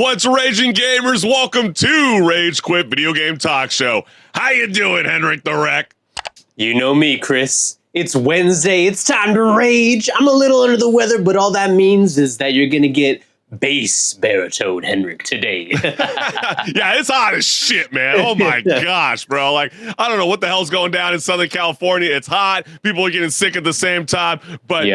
What's raging, gamers? Welcome to Rage Quit Video Game Talk Show. How you doing, HenricK? You know me, Chris. It's Wednesday. It's time to rage. I'm a little under the weather, but all that means is that you're going to get bass baritone HenricK today. Yeah, it's hot as shit, man. Oh my gosh, bro. Like, I don't know what the hell's going down in Southern California. It's hot. People are getting sick at the same time. But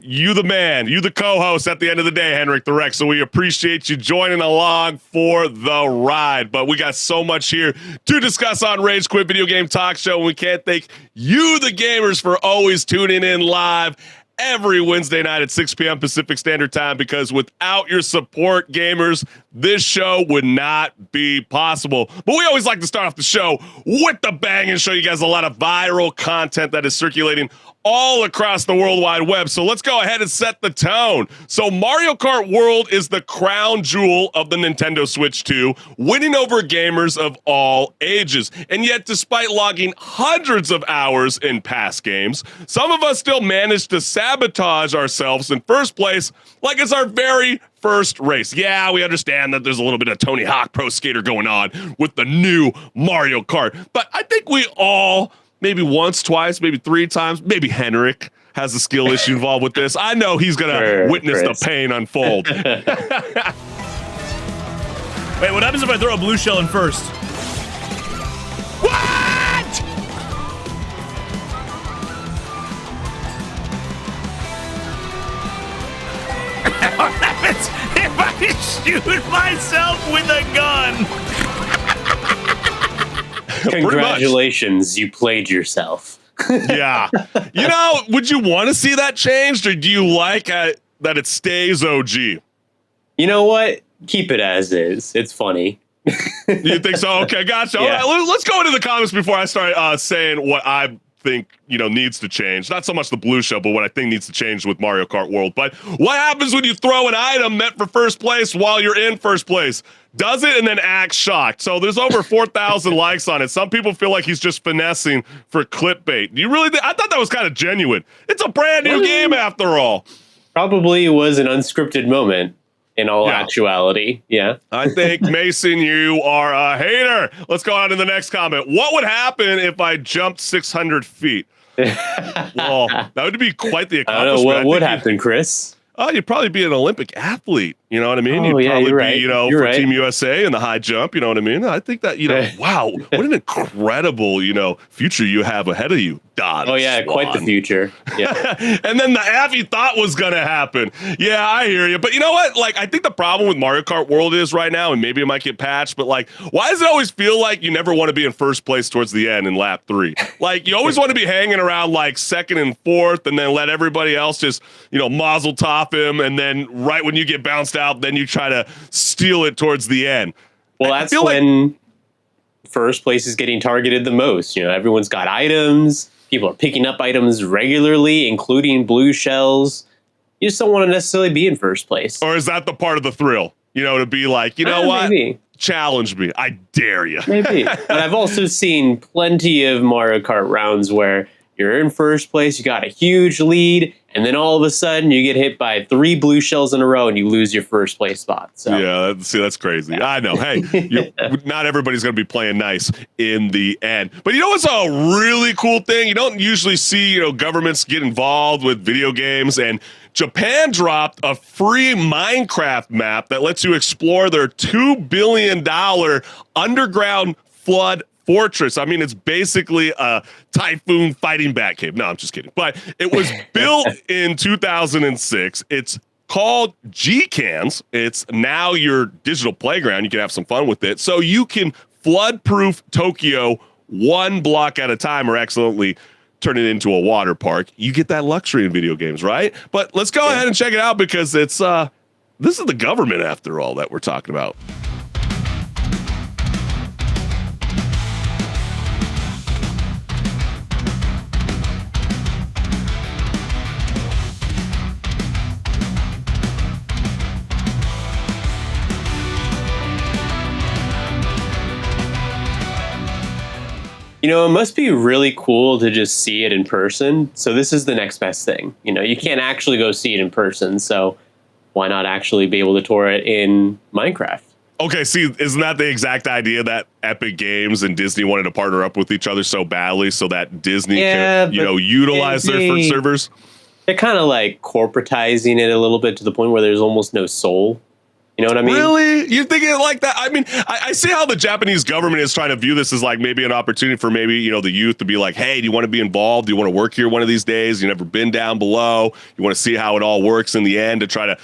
you the man, you the co-host at the end of the day, HenricK. So we appreciate you joining along for the ride. But we got so much here to discuss on Rage Quit Video Game Talk Show. And we can't thank you, the gamers, for always tuning in live every Wednesday night at 6 p.m. Pacific Standard Time, because without your support, gamers, this show would not be possible. But we always like to start off the show with the bang and show you guys a lot of viral content that is circulating all across the World Wide Web. So let's go ahead and set the tone. So Mario Kart World is the crown jewel of the Nintendo Switch 2, winning over gamers of all ages. And yet, despite logging hundreds of hours in past games, some of us still manage to sabotage ourselves in first place like it's our very first race. Yeah, we understand that there's a little bit of Tony Hawk Pro Skater going on with the new Mario Kart, but I think we all, maybe once, twice, maybe three times, maybe HenricK has a skill issue involved with this. I know he's going to witness the pain unfold. Wait, what happens if I throw a blue shell in first? What? What happens if I shoot myself with a gun? Congratulations, you played yourself. Yeah. You know, would you want to see that changed, or do you like that it stays OG? You know what? Keep it as is. It's funny. You think so? Okay, gotcha. Yeah. All right, let's go into the comments before I start saying what I think, needs to change. Not so much the blue shell, but what I think needs to change with Mario Kart World. But what happens when you throw an item meant for first place while you're in first place? Does it and then acts shocked. So there's over 4,000 likes on it. Some people feel like he's just finessing for clickbait. Do you really I thought that was kind of genuine. It's a brand new game after all. Probably was an unscripted moment. In all actuality, yeah. I think, Mason, you are a hater. Let's go on to the next comment. What would happen if I jumped 600 feet? Well, that would be quite the accomplishment. I don't know what would happen, Chris. You'd probably be an Olympic athlete. You know what I mean? Oh, You'd probably you're be, right. for Team USA in the high jump. You know what I mean? I think that, wow, what an incredible, future you have ahead of you, Don. Oh, yeah, Swan. quite the future. Yeah. And then the app you thought was going to happen. Yeah, I hear you. But you know what? Like, I think the problem with Mario Kart World is right now, and maybe it might get patched, but like, why does it always feel like you never want to be in first place towards the end in lap 3? Like, you always want to be hanging around like second and fourth and then let everybody else just, mazel top him. And then right when you get bounced out, then you try to steal it towards the end. Well, that's when first place is getting targeted the most. Everyone's got items. People are picking up items regularly, including blue shells. You just don't want to necessarily be in first place. Or is that the part of the thrill? To be like, what? Maybe. Challenge me. I dare you. Maybe. But I've also seen plenty of Mario Kart rounds where you're in first place, you got a huge lead, and then all of a sudden you get hit by 3 blue shells in a row and you lose your first place spot. So yeah, that's crazy. Yeah. I know. Hey, not everybody's going to be playing nice in the end. But what's a really cool thing? You don't usually see, governments get involved with video games, and Japan dropped a free Minecraft map that lets you explore their $2 billion underground flood fortress. I mean, it's basically a typhoon fighting Batcave. No, I'm just kidding. But it was built in 2006. It's called G-Cans. It's now your digital playground. You can have some fun with it. So you can flood-proof Tokyo one block at a time, or accidentally turn it into a water park. You get that luxury in video games, right? But let's go ahead and check it out, because it's this is the government, after all, that we're talking about. It must be really cool to just see it in person. So this is the next best thing. You can't actually go see it in person. So why not actually be able to tour it in Minecraft? Okay, see, isn't that the exact idea that Epic Games and Disney wanted to partner up with each other so badly so that Disney could, utilize their servers? They're kind of like corporatizing it a little bit to the point where there's almost no soul. You know what I mean? Really? You're thinking it like that? I mean, I see how the Japanese government is trying to view this as like maybe an opportunity for maybe, the youth to be like, hey, do you want to be involved? Do you want to work here one of these days? You've never been down below. You want to see how it all works in the end to try to,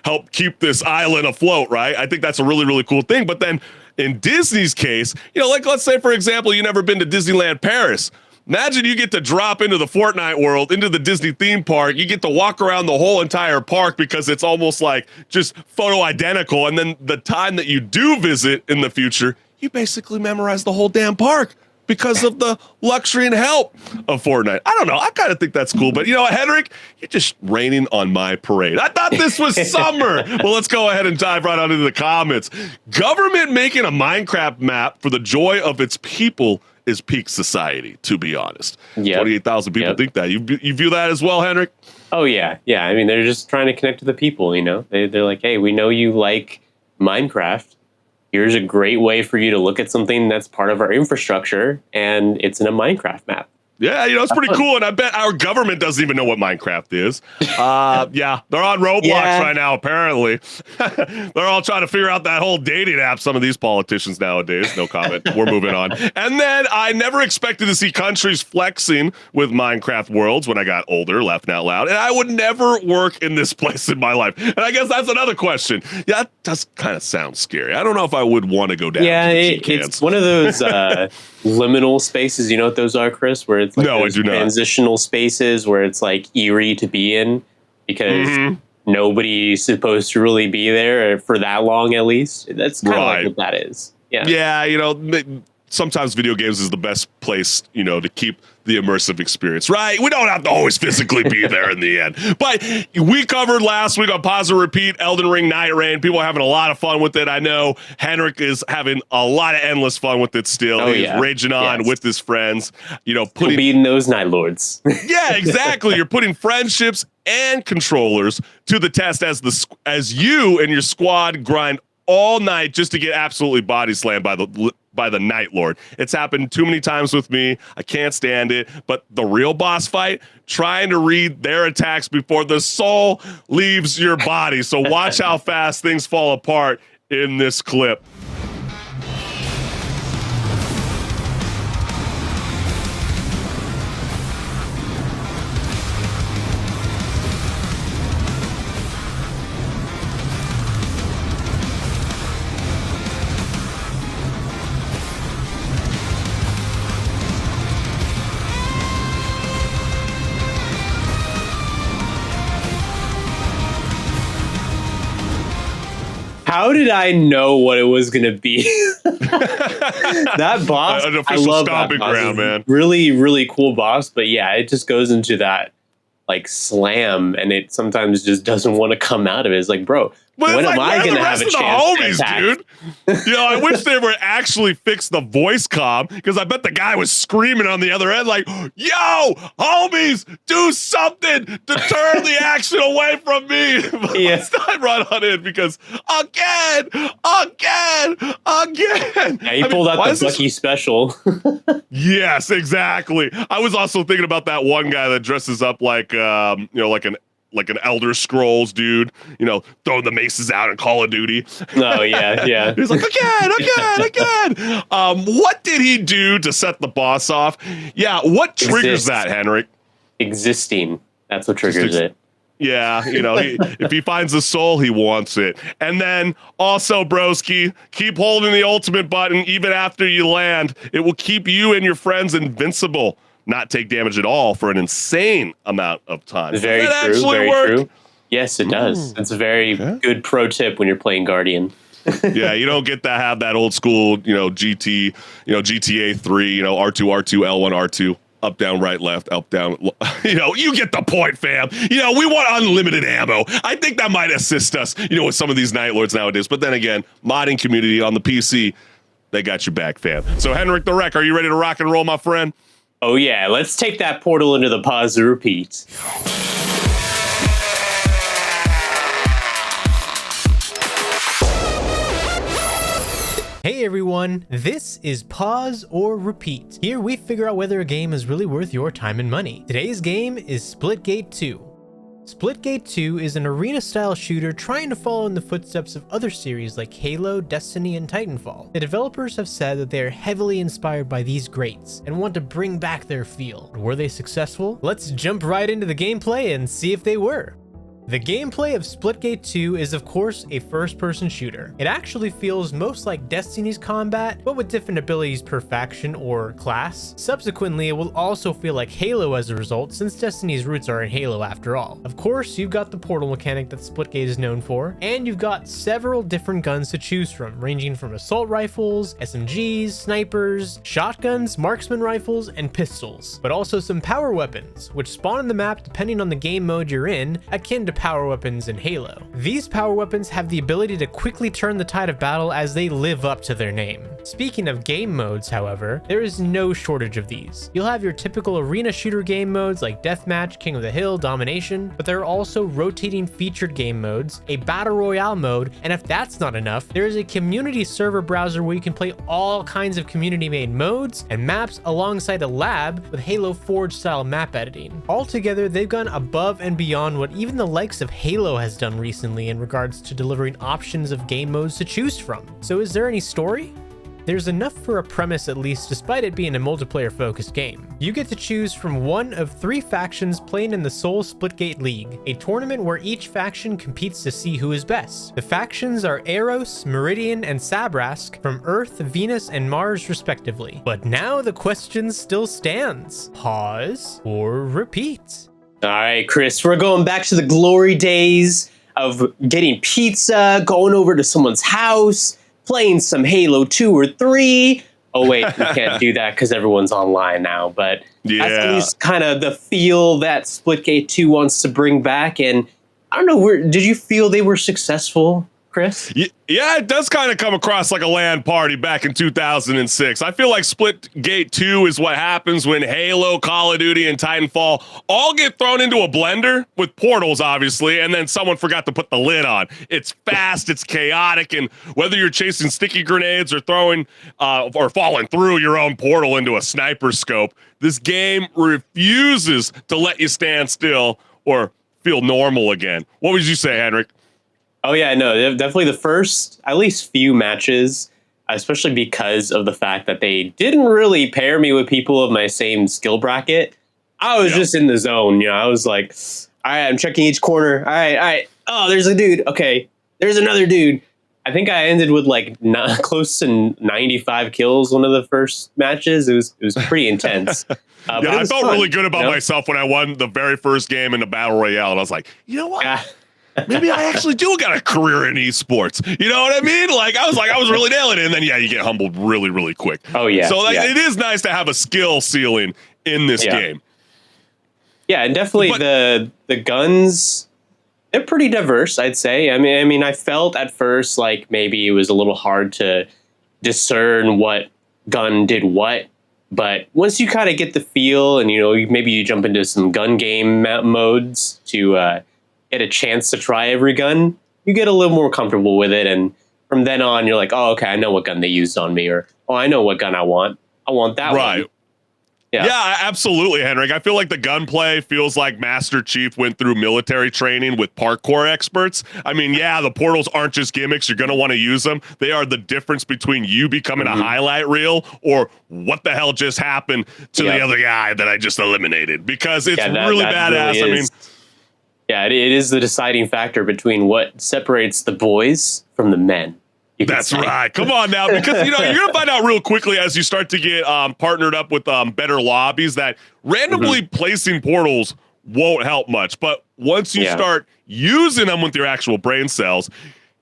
help keep this island afloat, right? I think that's a really, really cool thing. But then in Disney's case, like let's say, for example, you've never been to Disneyland Paris. Imagine you get to drop into the Fortnite world, into the Disney theme park. You get to walk around the whole entire park because it's almost like just photo identical. And then the time that you do visit in the future, you basically memorize the whole damn park because of the luxury and help of Fortnite. I don't know. I kind of think that's cool. But you know what, HenricK? You're just raining on my parade. I thought this was summer. Well, let's go ahead and dive right on into the comments. Government making a Minecraft map for the joy of its people is peak society, to be honest. Yep. 28,000 people think that. You view that as well, HenricK? Oh, yeah. Yeah, I mean, they're just trying to connect to the people, They're like, hey, we know you like Minecraft. Here's a great way for you to look at something that's part of our infrastructure, and it's in a Minecraft map. Yeah, it's pretty cool, and I bet our government doesn't even know what Minecraft is. Yeah, they're on Roblox right now, apparently. They're all trying to figure out that whole dating app, some of these politicians nowadays. No comment. We're moving on. And then I never expected to see countries flexing with Minecraft worlds when I got older, laughing out loud, and I would never work in this place in my life. And I guess that's another question. Yeah, that does kind of sound scary. I don't know if I would want to go down. Yeah, it's one of those liminal spaces. You know what those are, Chris? Where it's like no, I do not. Transitional spaces where it's like eerie to be in because nobody's supposed to really be there for that long, at least. That's kind of like what that is. Yeah. Yeah, sometimes video games is the best place, to keep the immersive experience, right? We don't have to always physically be there in the end. But we covered last week on Pause and Repeat, Elden Ring Night Rain. People are having a lot of fun with it. I know HenricK is having a lot of endless fun with it still. Oh, He's raging on with his friends. Beating those Night Lords. Yeah, exactly. You're putting friendships and controllers to the test as you and your squad grind all night just to get absolutely body slammed by the Night Lord. It's happened too many times with me. I can't stand it. But the real boss fight, trying to read their attacks before the soul leaves your body. So watch how fast things fall apart in this clip. How did I know what it was going to be? That boss, I love that boss. Ground, man. Really, really cool boss. But yeah, it just goes into that like slam, and it sometimes just doesn't want to come out of it. It's like, bro, when am I going to have a chance to attack? Dude? I wish they would actually fix the voice comm, because I bet the guy was screaming on the other end like, yo, homies, do something to turn the action away from me. Let's dive right on in, because again. Yeah, he pulled out the Bucky special. Yes, exactly. I was also thinking about that one guy that dresses up like, like an Elder Scrolls dude, throwing the maces out in Call of Duty. Oh, yeah. He's like, again. What did he do to set the boss off? Yeah, what triggers that, HenricK? Existing. That's what triggers it. Yeah, if he finds the soul, he wants it. And then also, broski, keep holding the ultimate button even after you land. It will keep you and your friends invincible. Not take damage at all for an insane amount of time. Very true. Yes, it does. It's a very good pro tip when you're playing Guardian. Yeah, you don't get to have that old school, GTA 3, R2, L1, R2. Up, down, right, left, up, down. You get the point, fam. We want unlimited ammo. I think that might assist us, with some of these Night Lords nowadays. But then again, modding community on the PC, they got your back, fam. So HenricK the Wreck, are you ready to rock and roll, my friend? Oh, yeah. Let's take that portal into the Pause and Repeat. Hey everyone, this is Pause or Repeat. Here we figure out whether a game is really worth your time and money. Today's game is Splitgate 2. Splitgate 2 is an arena-style shooter trying to follow in the footsteps of other series like Halo, Destiny, and Titanfall. The developers have said that they are heavily inspired by these greats and want to bring back their feel. Were they successful? Let's jump right into the gameplay and see if they were. The gameplay of Splitgate 2 is of course a first-person shooter. It actually feels most like Destiny's combat, but with different abilities per faction or class. Subsequently, it will also feel like Halo as a result, since Destiny's roots are in Halo after all. Of course, you've got the portal mechanic that Splitgate is known for, and you've got several different guns to choose from, ranging from assault rifles, SMGs, snipers, shotguns, marksman rifles, and pistols. But also some power weapons, which spawn in the map depending on the game mode you're in, akin to power weapons in Halo. These power weapons have the ability to quickly turn the tide of battle as they live up to their name. Speaking of game modes, however, there is no shortage of these. You'll have your typical arena shooter game modes like Deathmatch, King of the Hill, Domination, but there are also rotating featured game modes, a battle royale mode, and if that's not enough, there is a community server browser where you can play all kinds of community-made modes and maps alongside a lab with Halo Forge style map editing. Altogether, they've gone above and beyond what even the likes of Halo has done recently in regards to delivering options of game modes to choose from. So is there any story? There's enough for a premise at least, despite it being a multiplayer focused game. You get to choose from one of 3 factions playing in the Soul Splitgate League, a tournament where each faction competes to see who is best. The factions are Eros, Meridian, and Sabrask from Earth, Venus, and Mars respectively. But now the question still stands. Pause or repeat? All right, Chris, we're going back to the glory days of getting pizza, going over to someone's house, playing some Halo 2 or 3. Oh, wait, we can't do that because everyone's online now. But that's at least kind of the feel that Splitgate 2 wants to bring back. And I don't know, did you feel they were successful, Chris? Yeah, it does kind of come across like a LAN party back in 2006. I feel like Splitgate 2 is what happens when Halo, Call of Duty, and Titanfall all get thrown into a blender with portals, obviously, and then someone forgot to put the lid on. It's fast, it's chaotic, and whether you're chasing sticky grenades or throwing or falling through your own portal into a sniper scope, this game refuses to let you stand still or feel normal again. What would you say, HenricK? Oh, yeah, no, definitely the first, at least few matches, especially because of the fact that they didn't really pair me with people of my same skill bracket. I was just in the zone, you know, I was like, all right, I'm checking each corner. All right. Oh, there's a dude. Okay, there's another dude. I think I ended with like close to 95 kills one of the first matches. It was pretty intense. Yeah, I felt really good about myself when I won the very first game in the Battle Royale. And I was like, you know what? Maybe I actually do got a career in esports. You know what I mean? I was really nailing it. And then, you get humbled really, really quick. Oh, yeah. So it is nice to have a skill ceiling in this game. Yeah, and definitely the guns, they're pretty diverse, I'd say. I mean, I felt at first like maybe it was a little hard to discern what gun did what. But once you kind of get the feel and, maybe you jump into some gun game modes to get a chance to try every gun, you get a little more comfortable with it. And from then on, you're like, oh, okay, I know what gun they used on me, or, oh, I know what gun I want. I want that one. Yeah, absolutely, HenricK. I feel like the gunplay feels like Master Chief went through military training with parkour experts. I mean, the portals aren't just gimmicks. You're going to want to use them. They are the difference between you becoming a highlight reel or what the hell just happened to the other guy that I just eliminated. Because it's really badass. Really it is the deciding factor between what separates the boys from the men. That's right. Come on now, because you're going to find out real quickly as you start to get partnered up with better lobbies that randomly placing portals won't help much. But once you start using them with your actual brain cells,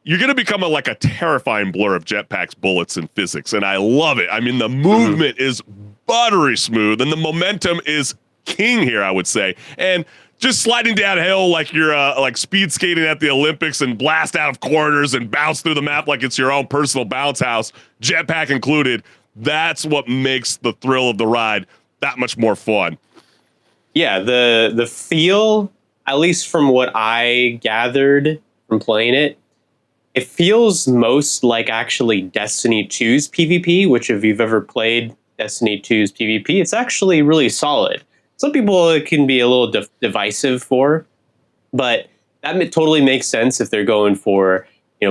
you're going to become a terrifying blur of jetpacks, bullets, and physics. And I love it. I mean, the movement is buttery smooth, and the momentum is king here, I would say. And just sliding downhill like you're speed skating at the Olympics and blast out of corners and bounce through the map like it's your own personal bounce house, jetpack included. That's what makes the thrill of the ride that much more fun. Yeah, the feel, at least from what I gathered from playing it, it feels most like actually Destiny 2's PvP, which if you've ever played Destiny 2's PvP, it's actually really solid. Some people it can be a little divisive for, but that totally makes sense if they're going for,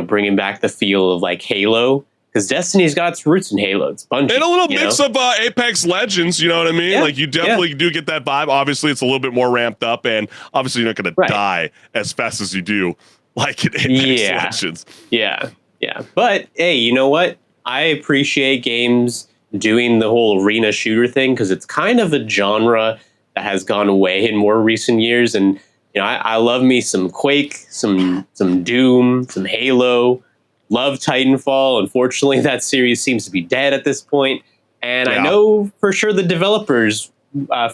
bringing back the feel of like Halo, because Destiny's got its roots in Halo. It's Bungie. And a little mix of Apex Legends, you know what I mean? Yeah, like you definitely do get that vibe. Obviously, it's a little bit more ramped up, and obviously you're not going to die as fast as you do like in Apex Legends. Yeah. But hey, you know what? I appreciate games doing the whole arena shooter thing because it's kind of a genre that has gone away in more recent years. And I love me some Quake, some Doom, some Halo. Love Titanfall. Unfortunately, that series seems to be dead at this point. And I know for sure the developers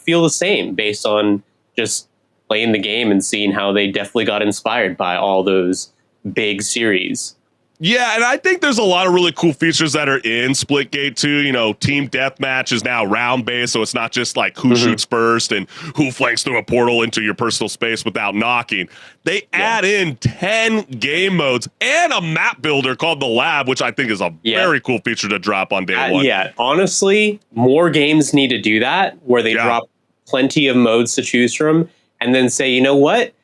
feel the same based on just playing the game and seeing how they definitely got inspired by all those big series. Yeah, and I think there's a lot of really cool features that are in Splitgate too. Team deathmatch is now round-based, so it's not just like who shoots first and who flanks through a portal into your personal space without knocking. They add in 10 game modes and a map builder called the Lab, which I think is a very cool feature to drop on day one. Yeah, honestly, more games need to do that, where they drop plenty of modes to choose from, and then say, you know what?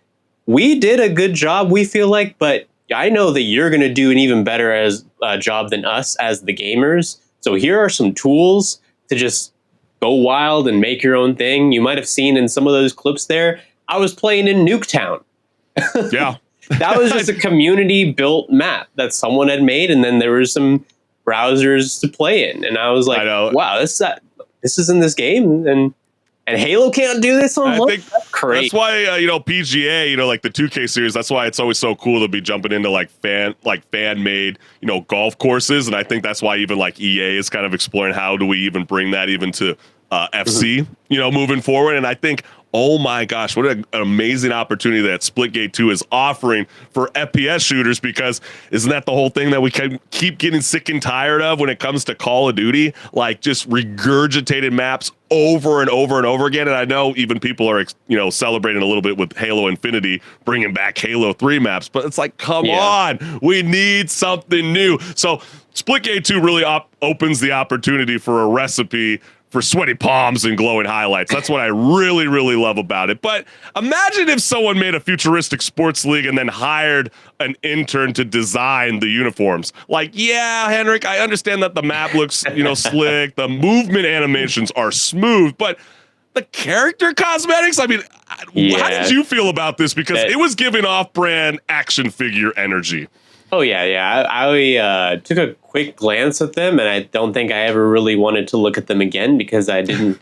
We did a good job, we feel like, but I know that you're going to do an even better job than us as the gamers. So here are some tools to just go wild and make your own thing. You might have seen in some of those clips there, I was playing in Nuketown. Yeah. That was just a community-built map that someone had made, and then there were some browsers to play in. And I was like, wow, this is in this game, and Halo can't do this on I think that's crazy. That's why PGA, like the 2K series, that's why it's always so cool to be jumping into like fan made golf courses, and I think that's why even like EA is kind of exploring how do we even bring that even to FC moving forward. And I think, oh my gosh, what an amazing opportunity that Splitgate 2 is offering for FPS shooters, because isn't that the whole thing that we keep getting sick and tired of when it comes to Call of Duty? Like just regurgitated maps over and over and over again. And I know even people are, celebrating a little bit with Halo Infinity, bringing back Halo 3 maps, but it's like, come on, we need something new. So Splitgate 2 really opens the opportunity for a recipe for sweaty palms and glowing highlights. That's what I really, really love about it. But imagine if someone made a futuristic sports league and then hired an intern to design the uniforms. Like, yeah, HenricK, I understand that the map looks, slick. The movement animations are smooth, but the character cosmetics, I mean, how did you feel about this? Because it was giving off-brand action figure energy. Oh, yeah. I took a quick glance at them, and I don't think I ever really wanted to look at them again because I didn't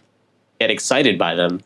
get excited by them.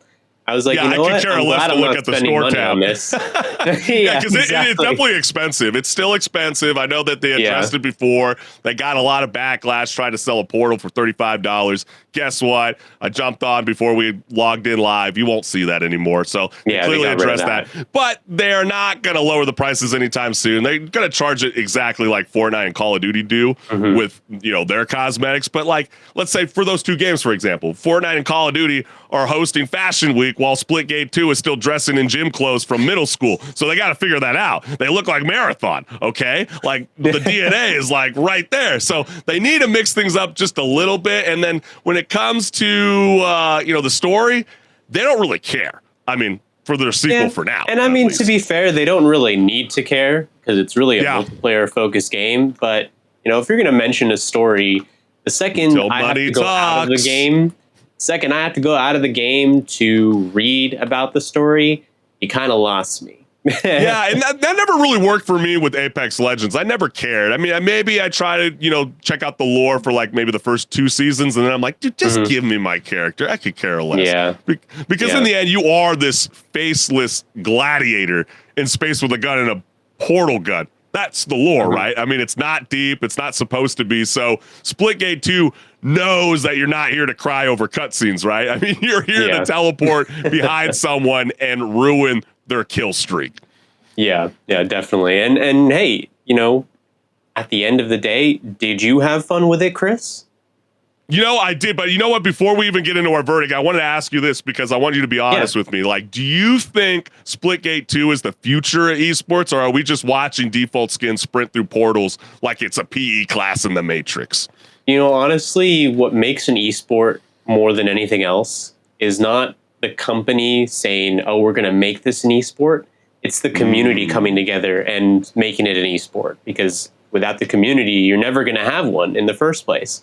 I was like, you know what? Care I'm less glad to I'm look not at the spending store money tab on this. because it's definitely expensive. It's still expensive. I know that they addressed it before. They got a lot of backlash trying to sell a portal for $35. Guess what? I jumped on before we logged in live. You won't see that anymore. So they clearly addressed that. But they're not going to lower the prices anytime soon. They're going to charge it exactly like Fortnite and Call of Duty do with their cosmetics. But like, let's say for those two games, for example, Fortnite and Call of Duty are hosting Fashion Week while Splitgate 2 is still dressing in gym clothes from middle school. So they got to figure that out. They look like Marathon, okay? Like the DNA is like right there. So they need to mix things up just a little bit. And then when it comes to, the story, they don't really care. I mean, for their sequel for now. And I mean, to be fair, they don't really need to care because it's really a multiplayer focused game. But, if you're going to mention a story, the second I have to go out of the game to read about the story, you kind of lost me. Yeah, and that never really worked for me with Apex Legends. I never cared. I mean, maybe I try to, check out the lore for like maybe the first 2 seasons, and then I'm like, dude, just give me my character. I could care less. Yeah. Because in the end, you are this faceless gladiator in space with a gun and a portal gun. That's the lore, right? I mean, it's not deep. It's not supposed to be. So Splitgate 2 knows that you're not here to cry over cutscenes, right? I mean, you're here to teleport behind someone and ruin their kill streak. Yeah, definitely. And hey, at the end of the day, did you have fun with it, Chris? You know, I did, but you know what? Before we even get into our verdict, I wanted to ask you this because I want you to be honest with me. Like, do you think Splitgate 2 is the future of esports, or are we just watching default skins sprint through portals like it's a PE class in the Matrix? You know, honestly, what makes an esport more than anything else is not the company saying, oh, we're going to make this an esport. It's the community coming together and making it an esport, because without the community, you're never going to have one in the first place.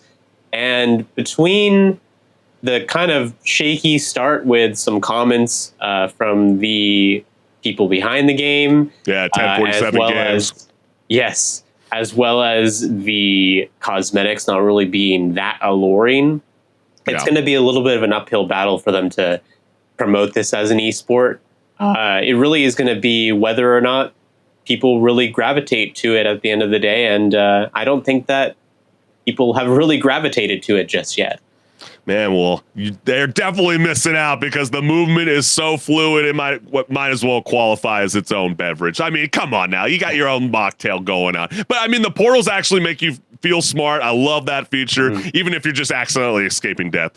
And between the kind of shaky start with some comments from the people behind the game, 1047 games. As well as the cosmetics not really being that alluring, it's going to be a little bit of an uphill battle for them to promote this as an esport. It really is going to be whether or not people really gravitate to it at the end of the day. And I don't think that people have really gravitated to it just yet. Man, well, they're definitely missing out because the movement is so fluid. It might as well qualify as its own beverage. I mean, come on now. You got your own mocktail going on. But I mean, the portals actually make you feel smart. I love that feature, even if you're just accidentally escaping death.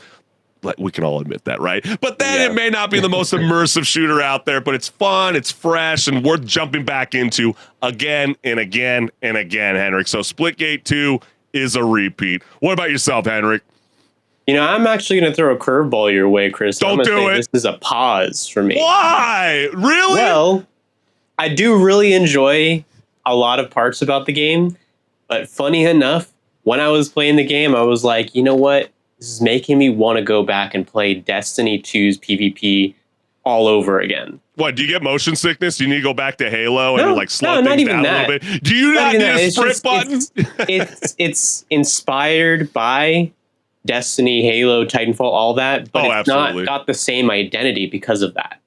We can all admit that, right? But then it may not be the most immersive shooter out there, but it's fun, it's fresh, and worth jumping back into again and again and again, HenricK. So Splitgate 2 is a repeat. What about yourself, HenricK? You know, I'm actually going to throw a curveball your way, Chris. Don't do it. This is a pause for me. Why? Really? Well, I do really enjoy a lot of parts about the game, but funny enough, when I was playing the game, I was like, you know what? This is making me want to go back and play Destiny 2's PvP all over again. What, do you get motion sickness? Do you need to go back to Halo and like slow things down a little bit? Do you not need a sprint button? It's inspired by Destiny, Halo, Titanfall, all that, but it's not got the same identity because of that.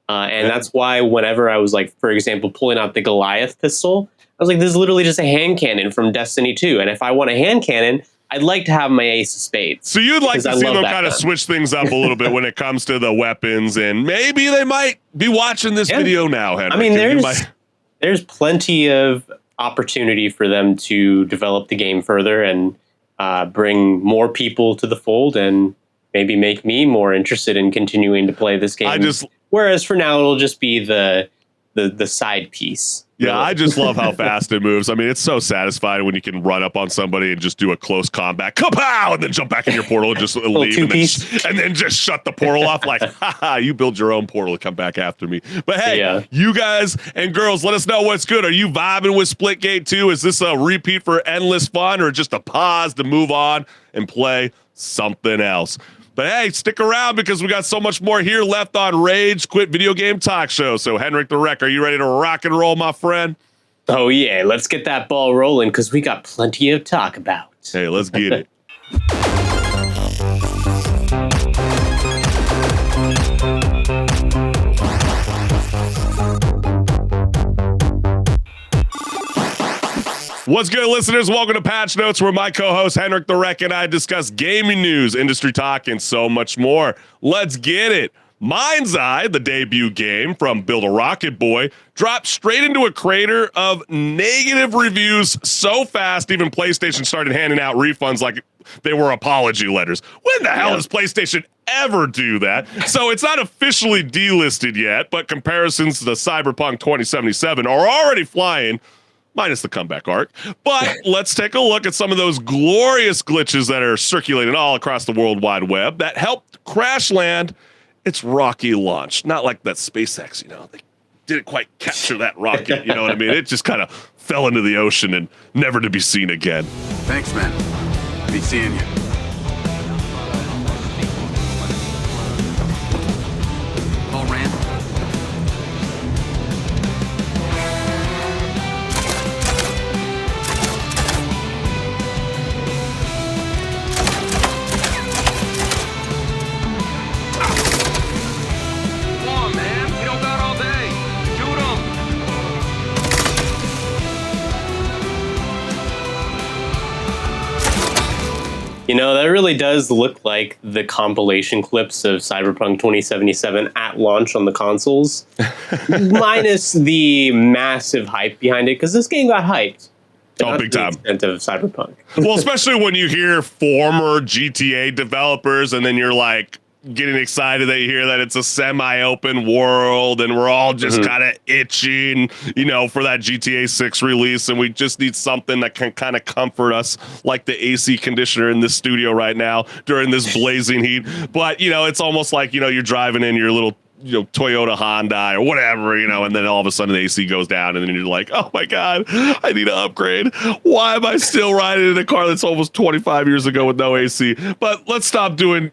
And that's why whenever I was like, for example, pulling out the Goliath pistol, I was like, this is literally just a hand cannon from Destiny 2. And if I want a hand cannon, I'd like to have my ace of spades. So you'd like to see them kind of switch things up a little bit when it comes to the weapons, and maybe they might be watching this video now, HenricK. I mean, there's plenty of opportunity for them to develop the game further and bring more people to the fold and maybe make me more interested in continuing to play this game. Whereas for now, it'll just be the side piece. Yeah, I just love how fast it moves. I mean, it's so satisfying when you can run up on somebody and just do a close combat, kapow, and then jump back in your portal and just leave and then just shut the portal off like, haha, you build your own portal to come back after me. But hey, you guys and girls, let us know what's good. Are you vibing with Splitgate 2? Is this a repeat for endless fun or just a pause to move on and play something else? But hey, stick around because we got so much more here left on Rage Quit Video Game Talk Show. So HenricK the Wreck, are you ready to rock and roll, my friend? Oh yeah, let's get that ball rolling because we got plenty of talk about. Hey, let's get it. What's good, listeners? Welcome to Patch Notes, where my co-host HenricK the Wreck and I discuss gaming news, industry talk, and so much more. Let's get it. Mindseye, the debut game from Build a Rocket Boy, dropped straight into a crater of negative reviews so fast, even PlayStation started handing out refunds like they were apology letters. When the hell does PlayStation ever do that? So it's not officially delisted yet, but comparisons to the Cyberpunk 2077 are already flying, minus the comeback arc. But let's take a look at some of those glorious glitches that are circulating all across the World Wide Web that helped crash land its rocky launch. Not like that SpaceX, they didn't quite capture that rocket, you know what I mean? It just kind of fell into the ocean and never to be seen again. Thanks, man. Be seeing you. All ran? That really does look like the compilation clips of Cyberpunk 2077 at launch on the consoles, minus the massive hype behind it, because this game got hyped. Oh, big time. Extent of Cyberpunk. Well, especially when you hear former GTA developers and then you're like getting excited that you hear that it's a semi-open world and we're all just kind of itching, for that GTA 6 release. And we just need something that can kind of comfort us like the AC conditioner in this studio right now during this blazing heat. But, it's almost like, you're driving in your little Toyota Honda or whatever, and then all of a sudden the AC goes down and then you're like, oh my God, I need to upgrade. Why am I still riding in a car that's almost 25 years ago with no AC? But let's stop doing,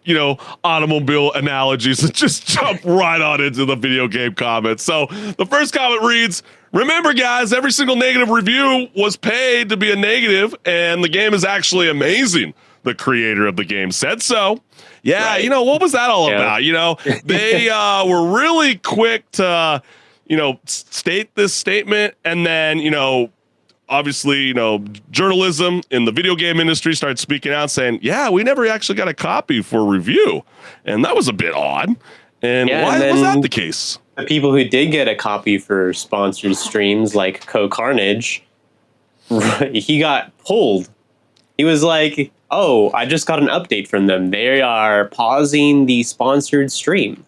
automobile analogies and just jump right on into the video game comments. So the first comment reads, remember guys, every single negative review was paid to be a negative and the game is actually amazing. The creator of the game said so. Yeah, right. What was that all about? They were really quick to, state this statement. And then, obviously, journalism in the video game industry started speaking out saying, yeah, we never actually got a copy for review. And that was a bit odd. And why was that the case? The people who did get a copy for sponsored streams like Carnage, he got pulled. He was like, oh, I just got an update from them. They are pausing the sponsored stream.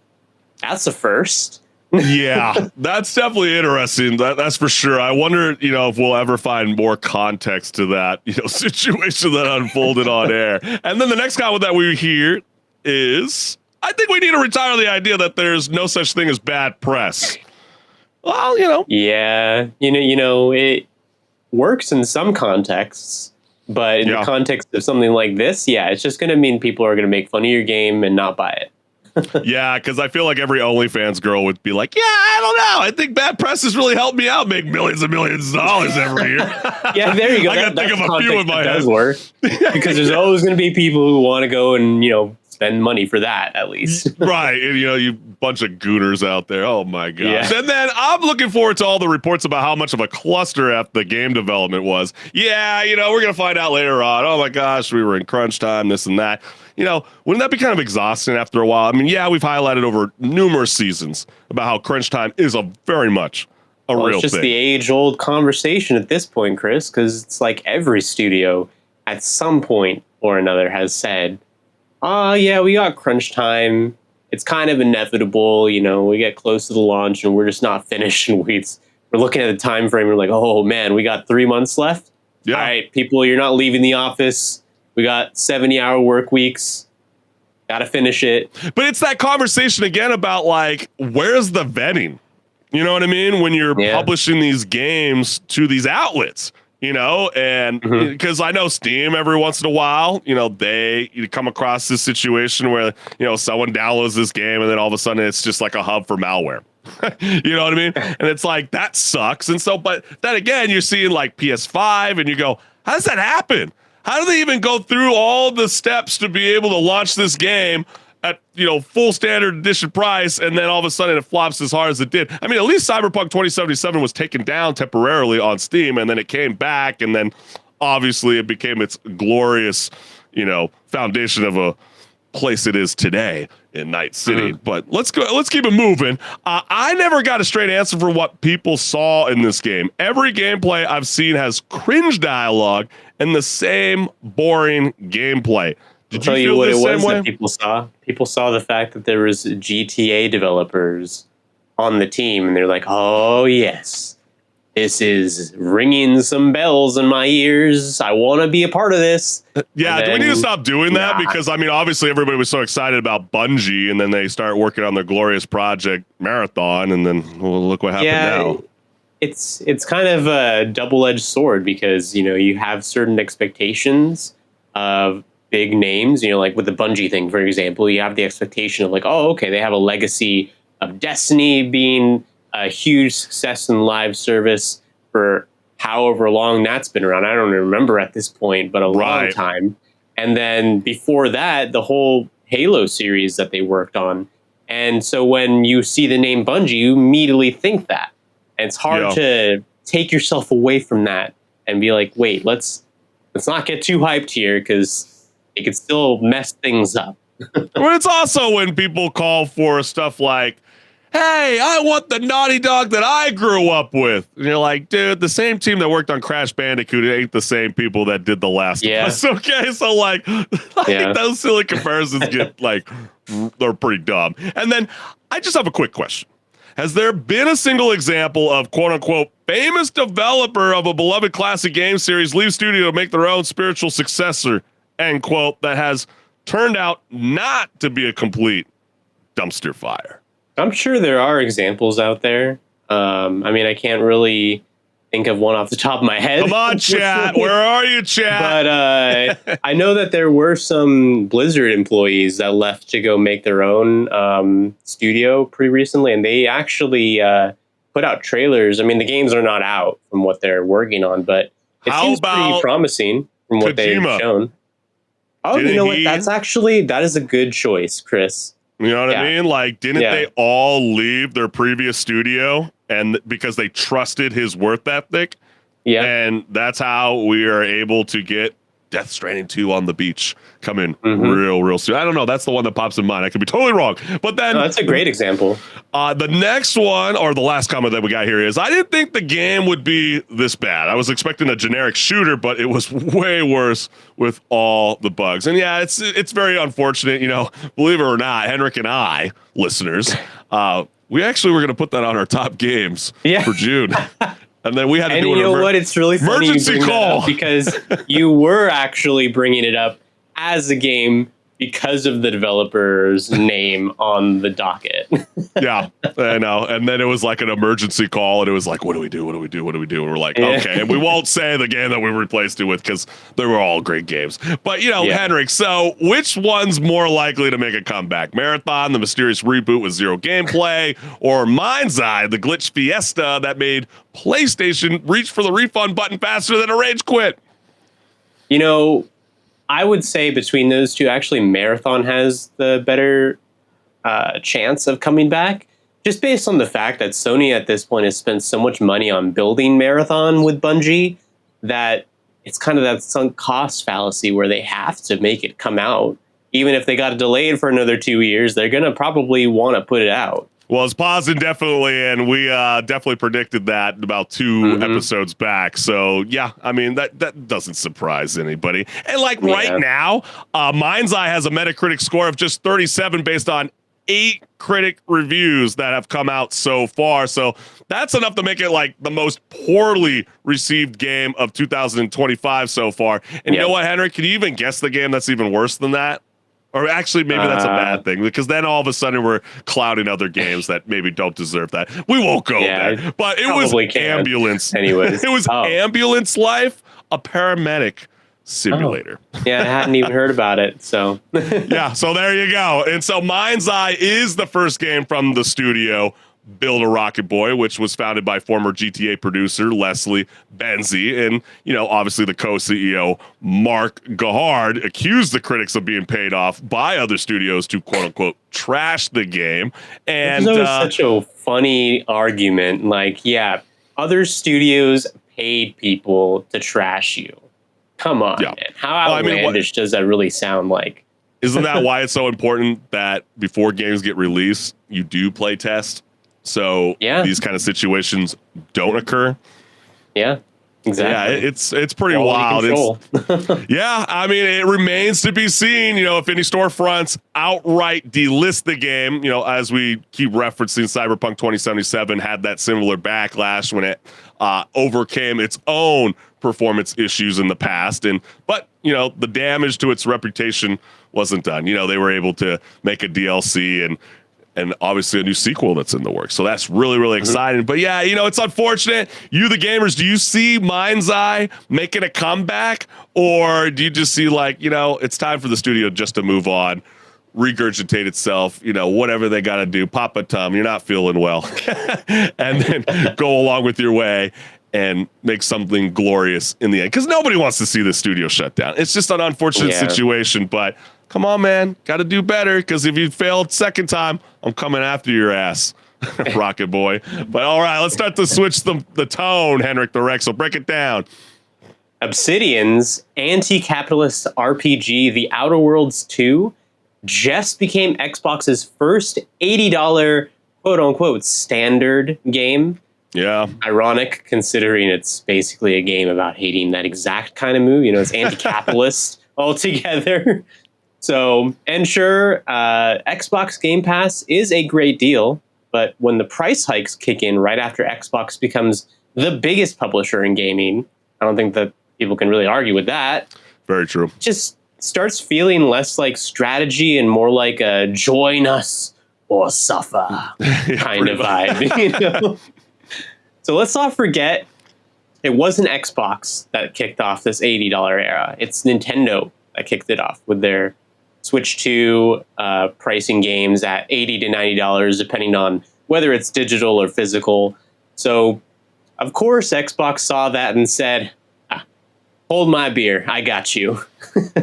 That's a first. Yeah, that's definitely interesting. That's for sure. I wonder, if we'll ever find more context to that, situation that unfolded on air. And then the next comment that we hear is, I think we need to retire the idea that there's no such thing as bad press. Well, Yeah, it works in some contexts. But in the context of something like this, it's just going to mean people are going to make fun of your game and not buy it. Yeah, because I feel like every OnlyFans girl would be like, yeah, I don't know. I think bad press has really helped me out make millions and millions of dollars every year. Yeah, there you go. I got to think of a few in my head. Does work. Because there's always going to be people who want to go and, spend money for that, at least. Right. And, you bunch of gooners out there. Oh, my gosh. Yeah. And then I'm looking forward to all the reports about how much of a cluster F the game development was. Yeah, we're going to find out later on. Oh, my gosh, we were in crunch time, this and that. Wouldn't that be kind of exhausting after a while? I mean, yeah, we've highlighted over numerous seasons about how crunch time is very much a real thing. It's just the age-old conversation at this point, Chris, because it's like every studio at some point or another has said, yeah, we got crunch time. It's kind of inevitable. We get close to the launch and we're just not finished. And we're looking at the time frame. We're like, oh, man, we got 3 months left. Yeah. All right, people, you're not leaving the office. We got 70-hour work weeks. Got to finish it. But it's that conversation again about like, where's the vetting? You know what I mean? When you're publishing these games to these outlets, and because I know Steam every once in a while, you come across this situation where, someone downloads this game and then all of a sudden it's just like a hub for malware. You know what I mean? And it's like, that sucks. And so, but then again, you're seeing like PS5 and you go, how does that happen? How do they even go through all the steps to be able to launch this game at, full standard edition price, and then all of a sudden it flops as hard as it did? I mean, at least Cyberpunk 2077 was taken down temporarily on Steam, and then it came back, and then obviously it became its glorious, foundation of a place it is today in Night City. But let's keep it moving. I never got a straight answer for what people saw in this game. Every gameplay I've seen has cringe dialogue and the same boring gameplay. Did you feel the same way? That people saw? People saw the fact that there was GTA developers on the team, and they're like, oh, yes, this is ringing some bells in my ears. I want to be a part of this. Yeah, do we need to stop doing that? Because, I mean, obviously everybody was so excited about Bungie, and then they start working on their glorious project Marathon, and then look what happened now. It's kind of a double-edged sword because, you have certain expectations of big names, like with the Bungie thing, for example. You have the expectation of like, oh, okay, they have a legacy of Destiny being a huge success in live service for however long that's been around. I don't remember at this point, but a long time. And then before that, the whole Halo series that they worked on. And so when you see the name Bungie, you immediately think that. And it's hard to take yourself away from that and be like, wait, let's not get too hyped here because it could still mess things up. Well, it's also when people call for stuff like, hey, I want the Naughty Dog that I grew up with. And you're like, dude, the same team that worked on Crash Bandicoot ain't the same people that did The Last of Us. Okay, so like those silly comparisons get like, they're pretty dumb. And then I just have a quick question. Has there been a single example of quote unquote famous developer of a beloved classic game series leave studio to make their own spiritual successor, end quote, that has turned out not to be a complete dumpster fire? I'm sure there are examples out there. I mean, I can't really think of one off the top of my head. Come on, chat. Where are you, chat? But I know that there were some Blizzard employees that left to go make their own studio pretty recently, and they actually put out trailers. I mean, the games are not out from what they're working on, but it seems pretty promising from what they've shown. Oh, you know what? That is a good choice, Chris. You know what I mean? Like, didn't they all leave their previous studio and because they trusted his work ethic? Yeah. And that's how we are able to get Death Stranding 2 on the beach coming real soon. I don't know. That's the one that pops in mind. I could be totally wrong. But then that's a great example. The next one, or the last comment that we got here, is I didn't think the game would be this bad. I was expecting a generic shooter, but it was way worse with all the bugs. And yeah, it's very unfortunate. You know, believe it or not, HenricK and I, listeners, we actually were going to put that on our top games for June. And then we had to do you know what? It's really funny emergency call because you were actually bringing it up as a game because of the developer's name on the docket. Yeah, I know. And then it was like an emergency call, and it was like, what do we do? What do we do? What do we do? And we're like, okay. And we won't say the game that we replaced it with because they were all great games. But, you know, HenricK, so which one's more likely to make a comeback? Marathon, the mysterious reboot with zero gameplay, or Mindseye, the glitch fiesta that made PlayStation reach for the refund button faster than a rage quit? You know, I would say between those two, actually, Marathon has the better chance of coming back, just based on the fact that Sony at this point has spent so much money on building Marathon with Bungie that it's kind of that sunk cost fallacy where they have to make it come out. Even if they got delayed for another 2 years, they're going to probably want to put it out. Well, it's pausing definitely, and we definitely predicted that about 2 episodes back. So, yeah, I mean, that doesn't surprise anybody. And, like, right now, Mindseye has a Metacritic score of just 37 based on 8 critic reviews that have come out so far. So that's enough to make it, like, the most poorly received game of 2025 so far. And you know what, HenricK? Can you even guess the game that's even worse than that? Or actually, maybe that's a bad thing, because then all of a sudden we're clouding other games that maybe don't deserve that. We won't go there. But it was Ambulance. Anyways. It was Ambulance Life, a paramedic simulator. Yeah, I hadn't even heard about it. So yeah, so there you go. And so Mindseye is the first game from the studio Build a Rocket Boy, which was founded by former GTA producer Leslie Benzie. And, you know, obviously the co-CEO Mark Gahard accused the critics of being paid off by other studios to, quote unquote, trash the game. And that was such a funny argument. Like, yeah, other studios paid people to trash you. Come on, man. How outlandish does that really sound like? Isn't that why it's so important that before games get released, you do play test? So these kind of situations don't occur. Yeah, exactly. Yeah, it's pretty wild. Yeah, I mean, it remains to be seen, you know, if any storefronts outright delist the game, you know, as we keep referencing Cyberpunk 2077 had that similar backlash when it overcame its own performance issues in the past. But, you know, the damage to its reputation wasn't done. You know, they were able to make a DLC and obviously a new sequel that's in the works. So that's really, really exciting. But yeah, you know, it's unfortunate. You, the gamers, do you see Mindseye making a comeback? Or do you just see, like, you know, it's time for the studio just to move on, regurgitate itself, you know, whatever they got to do, pop a tum, you're not feeling well, and then go along with your way and make something glorious in the end? Because nobody wants to see the studio shut down. It's just an unfortunate situation, but come on, man, got to do better, because if you failed second time, I'm coming after your ass, Rocket Boy. But all right, let's start to switch the tone, HenricK the Rex. So break it down. Obsidian's anti-capitalist RPG, The Outer Worlds 2, just became Xbox's first $80 quote unquote standard game. Yeah. Ironic, considering it's basically a game about hating that exact kind of move. It's anti-capitalist altogether. So, and sure, Xbox Game Pass is a great deal, but when the price hikes kick in right after Xbox becomes the biggest publisher in gaming, I don't think that people can really argue with that. Very true. Just starts feeling less like strategy and more like a join us or suffer kind of vibe. So let's not forget, it wasn't Xbox that kicked off this $80 era. It's Nintendo that kicked it off with their Switch 2 pricing games at $80 to $90, depending on whether it's digital or physical. So, of course, Xbox saw that and said, hold my beer, I got you.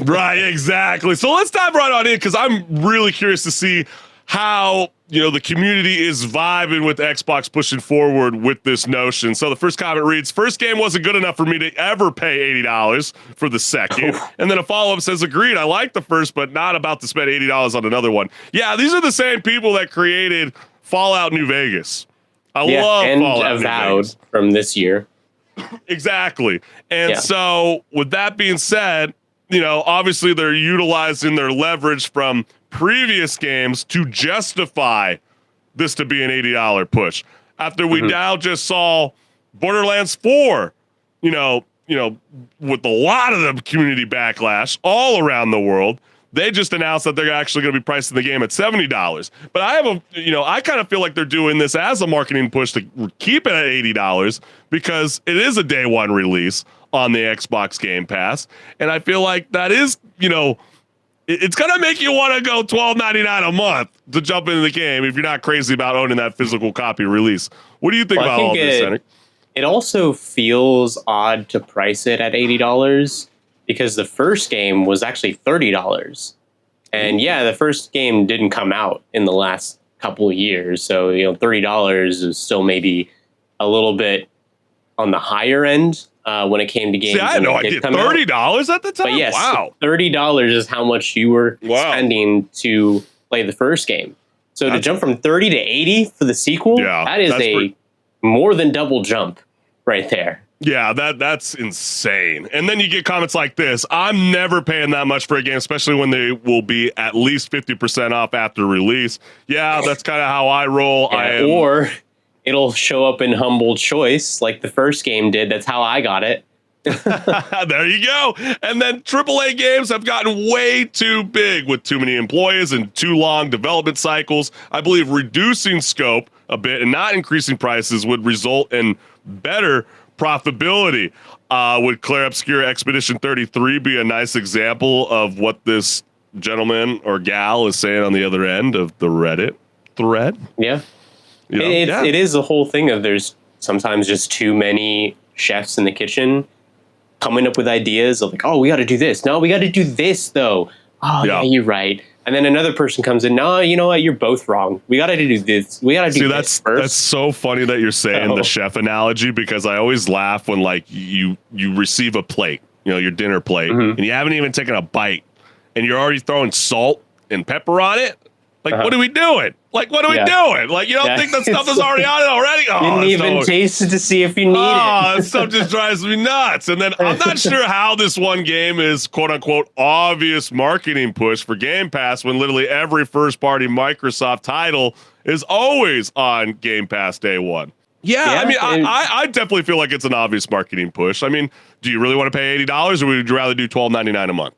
Right, exactly. So let's dive right on in, because I'm really curious to see how the community is vibing with Xbox pushing forward with this notion. So the first comment reads, first game wasn't good enough for me to ever pay $80 for the second. And then a follow-up says, agreed, I like the first, but not about to spend $80 on another one. Yeah, these are the same people that created Fallout New Vegas. I love and Fallout Avowed New Vegas. From this year. Exactly. And so with that being said, obviously they're utilizing their leverage from previous games to justify this to be an $80 push. After we now just saw Borderlands 4, with a lot of the community backlash all around the world, they just announced that they're actually going to be pricing the game at $70. But I kind of feel like they're doing this as a marketing push to keep it at $80 because it is a day one release on the Xbox Game Pass. And I feel like that is, it's going to make you want to go $12.99 a month to jump into the game if you're not crazy about owning that physical copy release. What do you think about all this, Henrik? It also feels odd to price it at $80 because the first game was actually $30. And yeah, the first game didn't come out in the last couple of years. So, $30 is still maybe a little bit on the higher end when it came to games. See, I had no idea. $30 at the time? But yes, wow. $30 is how much you were spending to play the first game. So to jump from 30 to 80 for the sequel, that is more than double jump right there. Yeah, that's insane. And then you get comments like this. I'm never paying that much for a game, especially when they will be at least 50% off after release. Yeah, that's kind of how I roll. Or it'll show up in humble choice like the first game did. That's how I got it. There you go. And then AAA games have gotten way too big with too many employees and too long development cycles. I believe reducing scope a bit and not increasing prices would result in better profitability. Would Claire Obscure Expedition 33 be a nice example of what this gentleman or gal is saying on the other end of the Reddit thread? Yeah. It is the whole thing of there's sometimes just too many chefs in the kitchen coming up with ideas of like, oh, we got to do this. No, we got to do this, though. Oh, yeah, you're right. And then another person comes in. No, you know what? You're both wrong. We got to do this. We got to do this first. That's so funny that you're saying the chef analogy, because I always laugh when like you receive a plate, your dinner plate, and you haven't even taken a bite, and you're already throwing salt and pepper on it. Like, what are we doing? Like, what are we doing? Like, you don't think that stuff is already on it already? Oh, you didn't even taste it to see if you need it. That stuff just drives me nuts. And then I'm not sure how this one game is, quote unquote, obvious marketing push for Game Pass when literally every first party Microsoft title is always on Game Pass day one. Yeah, I mean, I definitely feel like it's an obvious marketing push. I mean, do you really want to pay $80 or would you rather do $12.99 a month?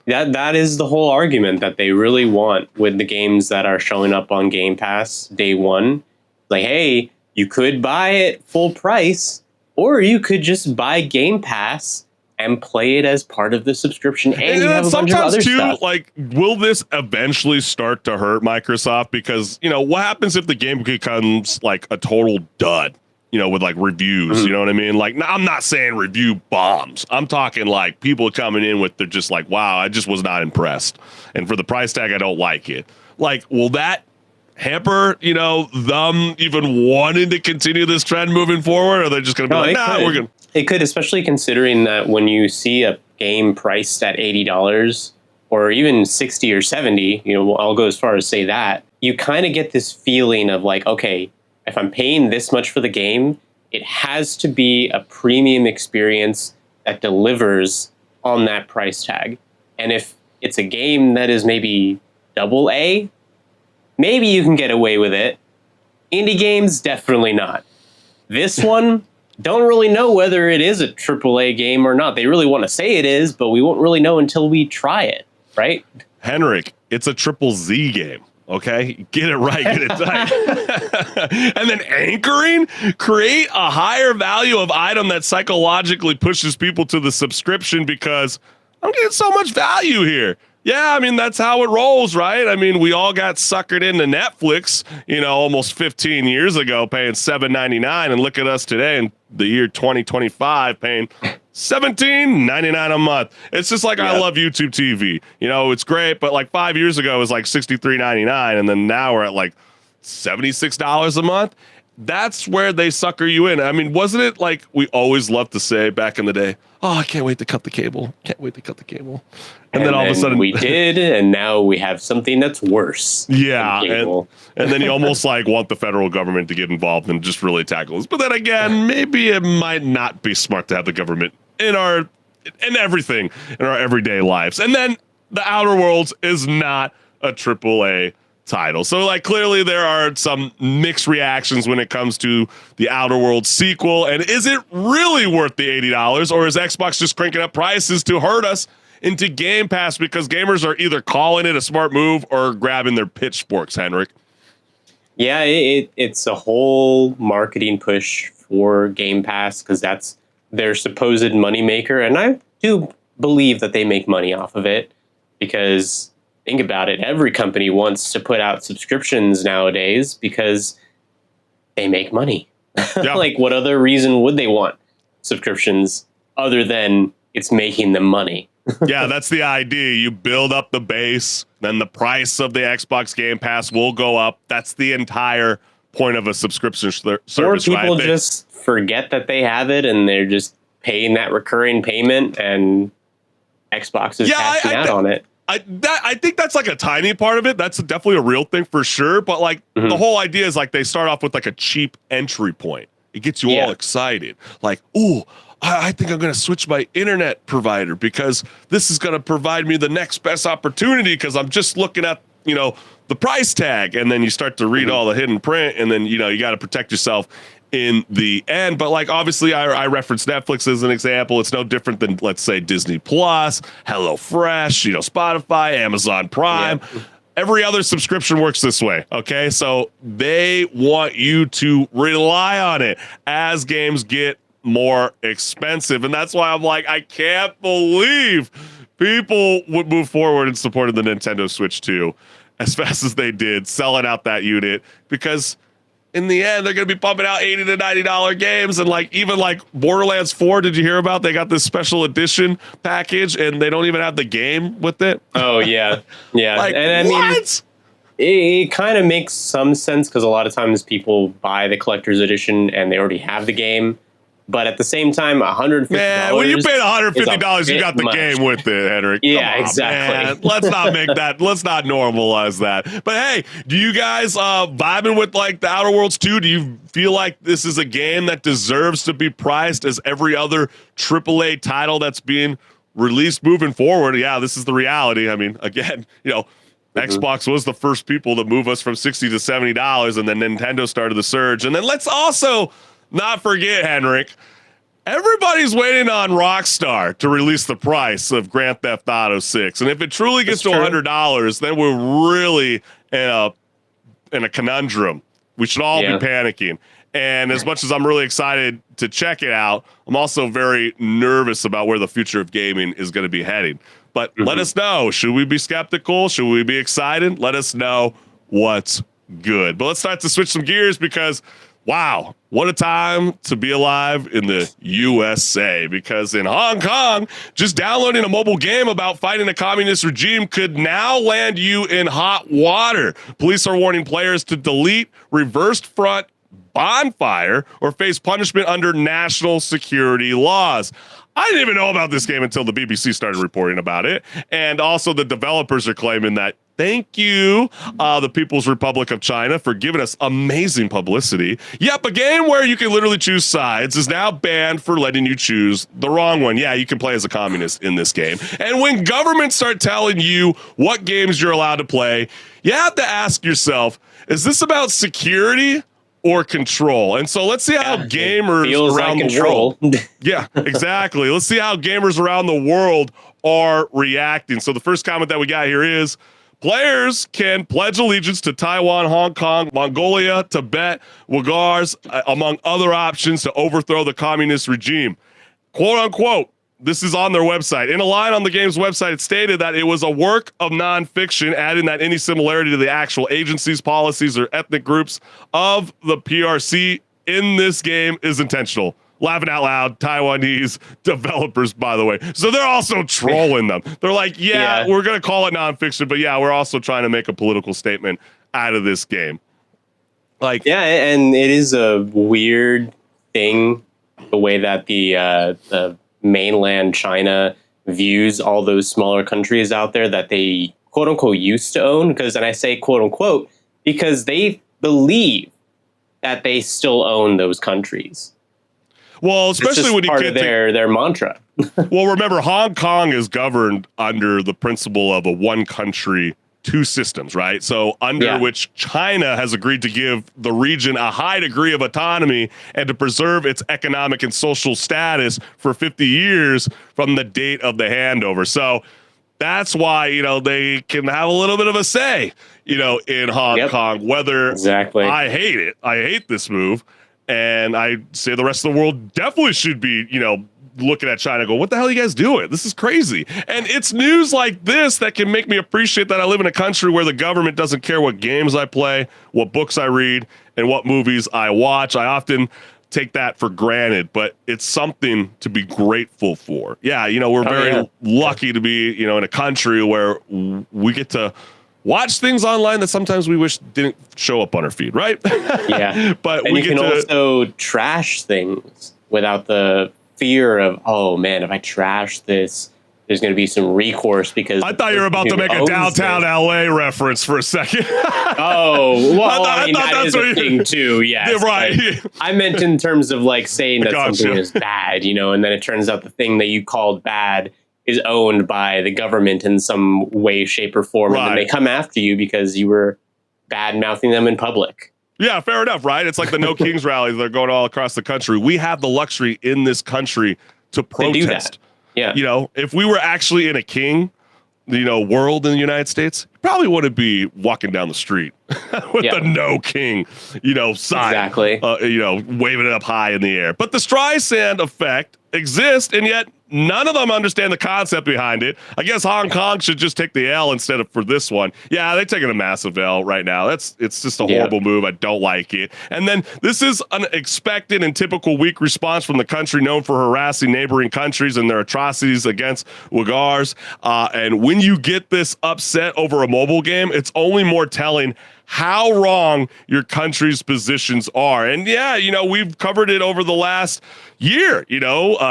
That is the whole argument that they really want with the games that are showing up on Game Pass day one. Like, hey, you could buy it full price, or you could just buy Game Pass and play it as part of the subscription. And you have a bunch of other stuff. Like, will this eventually start to hurt Microsoft? Because, what happens if the game becomes like a total dud? With like reviews, you know what I mean? Like, I'm not saying review bombs. I'm talking like people coming in with, they're just like, wow, I just was not impressed. And for the price tag, I don't like it. Like, will that hamper, them even wanting to continue this trend moving forward? Or are they just going to be we're going to. It could, especially considering that when you see a game priced at $80 or even 60 or 70, I'll go as far as say that, you kind of get this feeling of like, okay, if I'm paying this much for the game, it has to be a premium experience that delivers on that price tag. And if it's a game that is maybe double A, maybe you can get away with it. Indie games, definitely not. This one, don't really know whether it is a triple A game or not. They really want to say it is, but we won't really know until we try it, right? HenricK, it's a triple Z game. Okay, get it right, get it tight. And then anchoring, create a higher value of item that psychologically pushes people to the subscription because I'm getting so much value here. Yeah, I mean, that's how it rolls, right? I mean, we all got suckered into Netflix, almost 15 years ago, paying $7.99, and look at us today in the year 2025 paying $17.99 a month. It's just like, I love YouTube TV. It's great, but like 5 years ago, it was like $63.99, and then now we're at like $76 a month. That's where they sucker you in. I mean, wasn't it like we always loved to say back in the day, oh, I can't wait to cut the cable. Can't wait to cut the cable. And then all of a sudden we did, and now we have something that's worse. Yeah. And then you almost like want the federal government to get involved and just really tackle this. But then again, maybe it might not be smart to have the government in everything in our everyday lives. And then The Outer Worlds is not a AAA title. So like clearly there are some mixed reactions when it comes to the Outer Worlds sequel. And is it really worth the $80, or is Xbox just cranking up prices to hurt us into Game Pass because gamers are either calling it a smart move or grabbing their pitchforks, HenricK? Yeah, it's a whole marketing push for Game Pass because that's their supposed moneymaker. And I do believe that they make money off of it because think about it. Every company wants to put out subscriptions nowadays because they make money. Yeah. Like, what other reason would they want subscriptions other than it's making them money? Yeah, that's the idea. You build up the base, then the price of the Xbox Game Pass will go up. That's the entire point of a subscription service. Or people right? just forget that they have it and they're just paying that recurring payment, and Xbox is cashing out on it. I think that's like a tiny part of it. That's definitely a real thing for sure. But like the whole idea is like they start off with like a cheap entry point. It gets you all excited. Like, ooh, I think I'm going to switch my internet provider because this is going to provide me the next best opportunity because I'm just looking at, the price tag. And then you start to read all the hidden print, and then, you got to protect yourself in the end. But like, obviously I referenced Netflix as an example. It's no different than, let's say, Disney Plus, HelloFresh, Spotify, Amazon Prime. Yeah. Every other subscription works this way. Okay. So they want you to rely on it as games get more expensive. And that's why I'm like, I can't believe people would move forward in support of the Nintendo Switch 2 as fast as they did, selling out that unit, because in the end, they're going to be pumping out $80 to $90 games. And like, even like Borderlands 4, did you hear about? They got this special edition package and they don't even have the game with it. Oh yeah. Yeah. Like, and I what? mean, it kind of makes some sense because a lot of times people buy the collector's edition and they already have the game. But at the same time, $150. Man, when you paid $150, you got the game with it, HenricK. Yeah, exactly. Man. Let's not make that. Let's not normalize that. But hey, do you guys vibing with like the Outer Worlds 2? Do you feel like this is a game that deserves to be priced as every other AAA title that's being released moving forward? Yeah, this is the reality. I mean, again, Xbox was the first people to move us from $60 to $70, and then Nintendo started the surge. And then let's also not forget, HenricK, everybody's waiting on Rockstar to release the price of Grand Theft Auto 6. And if it truly gets to $100, then we're really in a conundrum. We should all be panicking. And as much as I'm really excited to check it out, I'm also very nervous about where the future of gaming is going to be heading. But let us know. Should we be skeptical? Should we be excited? Let us know what's good. But let's start to switch some gears because, wow, what a time to be alive in the USA. Because in Hong Kong, just downloading a mobile game about fighting a communist regime could now land you in hot water. Police are warning players to delete Reversed Front Bonfire or face punishment under national security laws. I didn't even know about this game until the BBC started reporting about it. And also the developers are claiming that thank you, the People's Republic of China, for giving us amazing publicity. Yep, a game where you can literally choose sides is now banned for letting you choose the wrong one. Yeah, you can play as a communist in this game. And when governments start telling you what games you're allowed to play, you have to ask yourself, is this about security or control? And so let's see how gamers around the world. Yeah, exactly. Let's see how gamers around the world are reacting. So the first comment that we got here is, players can pledge allegiance to Taiwan, Hong Kong, Mongolia, Tibet, Uyghurs, among other options to overthrow the communist regime. Quote unquote, this is on their website. In a line on the game's website, it stated that it was a work of nonfiction, adding that any similarity to the actual agencies, policies, or ethnic groups of the PRC in this game is intentional. Laughing out loud, Taiwanese developers, by the way. So they're also trolling them. They're like, yeah, we're going to call it nonfiction, but yeah, we're also trying to make a political statement out of this game. Like, yeah, and it is a weird thing, the way that the mainland China views all those smaller countries out there that they quote unquote used to own. And I say quote unquote because they believe that they still own those countries. Well, especially when you get their mantra. Well, remember, Hong Kong is governed under the principle of a one country, two systems, right? So under which China has agreed to give the region a high degree of autonomy and to preserve its economic and social status for 50 years from the date of the handover. So that's why, they can have a little bit of a say, in Hong Kong, whether I hate it. I hate this move. And I say the rest of the world definitely should be, looking at China go, what the hell are you guys doing? This is crazy. And it's news like this that can make me appreciate that I live in a country where the government doesn't care what games I play, what books I read, and what movies I watch. I often take that for granted, but it's something to be grateful for. Yeah, we're very lucky to be, in a country where we get to watch things online that sometimes we wish didn't show up on our feed, right? Yeah. But and we can also trash things without the fear of, oh man, if I trash this, there's going to be some recourse because I thought you were about to make a downtown LA reference for a second. Oh, well, I mean, that is a thing too. Yes, right. I meant in terms of like saying that something is bad, and then it turns out the thing that you called bad is owned by the government in some way, shape, or form, and then they come after you because you were bad-mouthing them in public. Yeah, fair enough, right? It's like the No Kings rallies that are going all across the country. We have the luxury in this country to protest. Do that. Yeah. If we were actually in a king, world in the United States, you probably wouldn't be walking down the street with the No King, sign. Exactly. Waving it up high in the air. But the Streisand effect exists, and yet none of them understand the concept behind it. I guess Hong Kong should just take the L instead of for this one. Yeah, they're taking a massive L right now. It's just a horrible move. I don't like it. And then this is an expected and typical weak response from the country known for harassing neighboring countries and their atrocities against Uyghurs. And when you get this upset over a mobile game, it's only more telling how wrong your country's positions are. And yeah, we've covered it over the last year.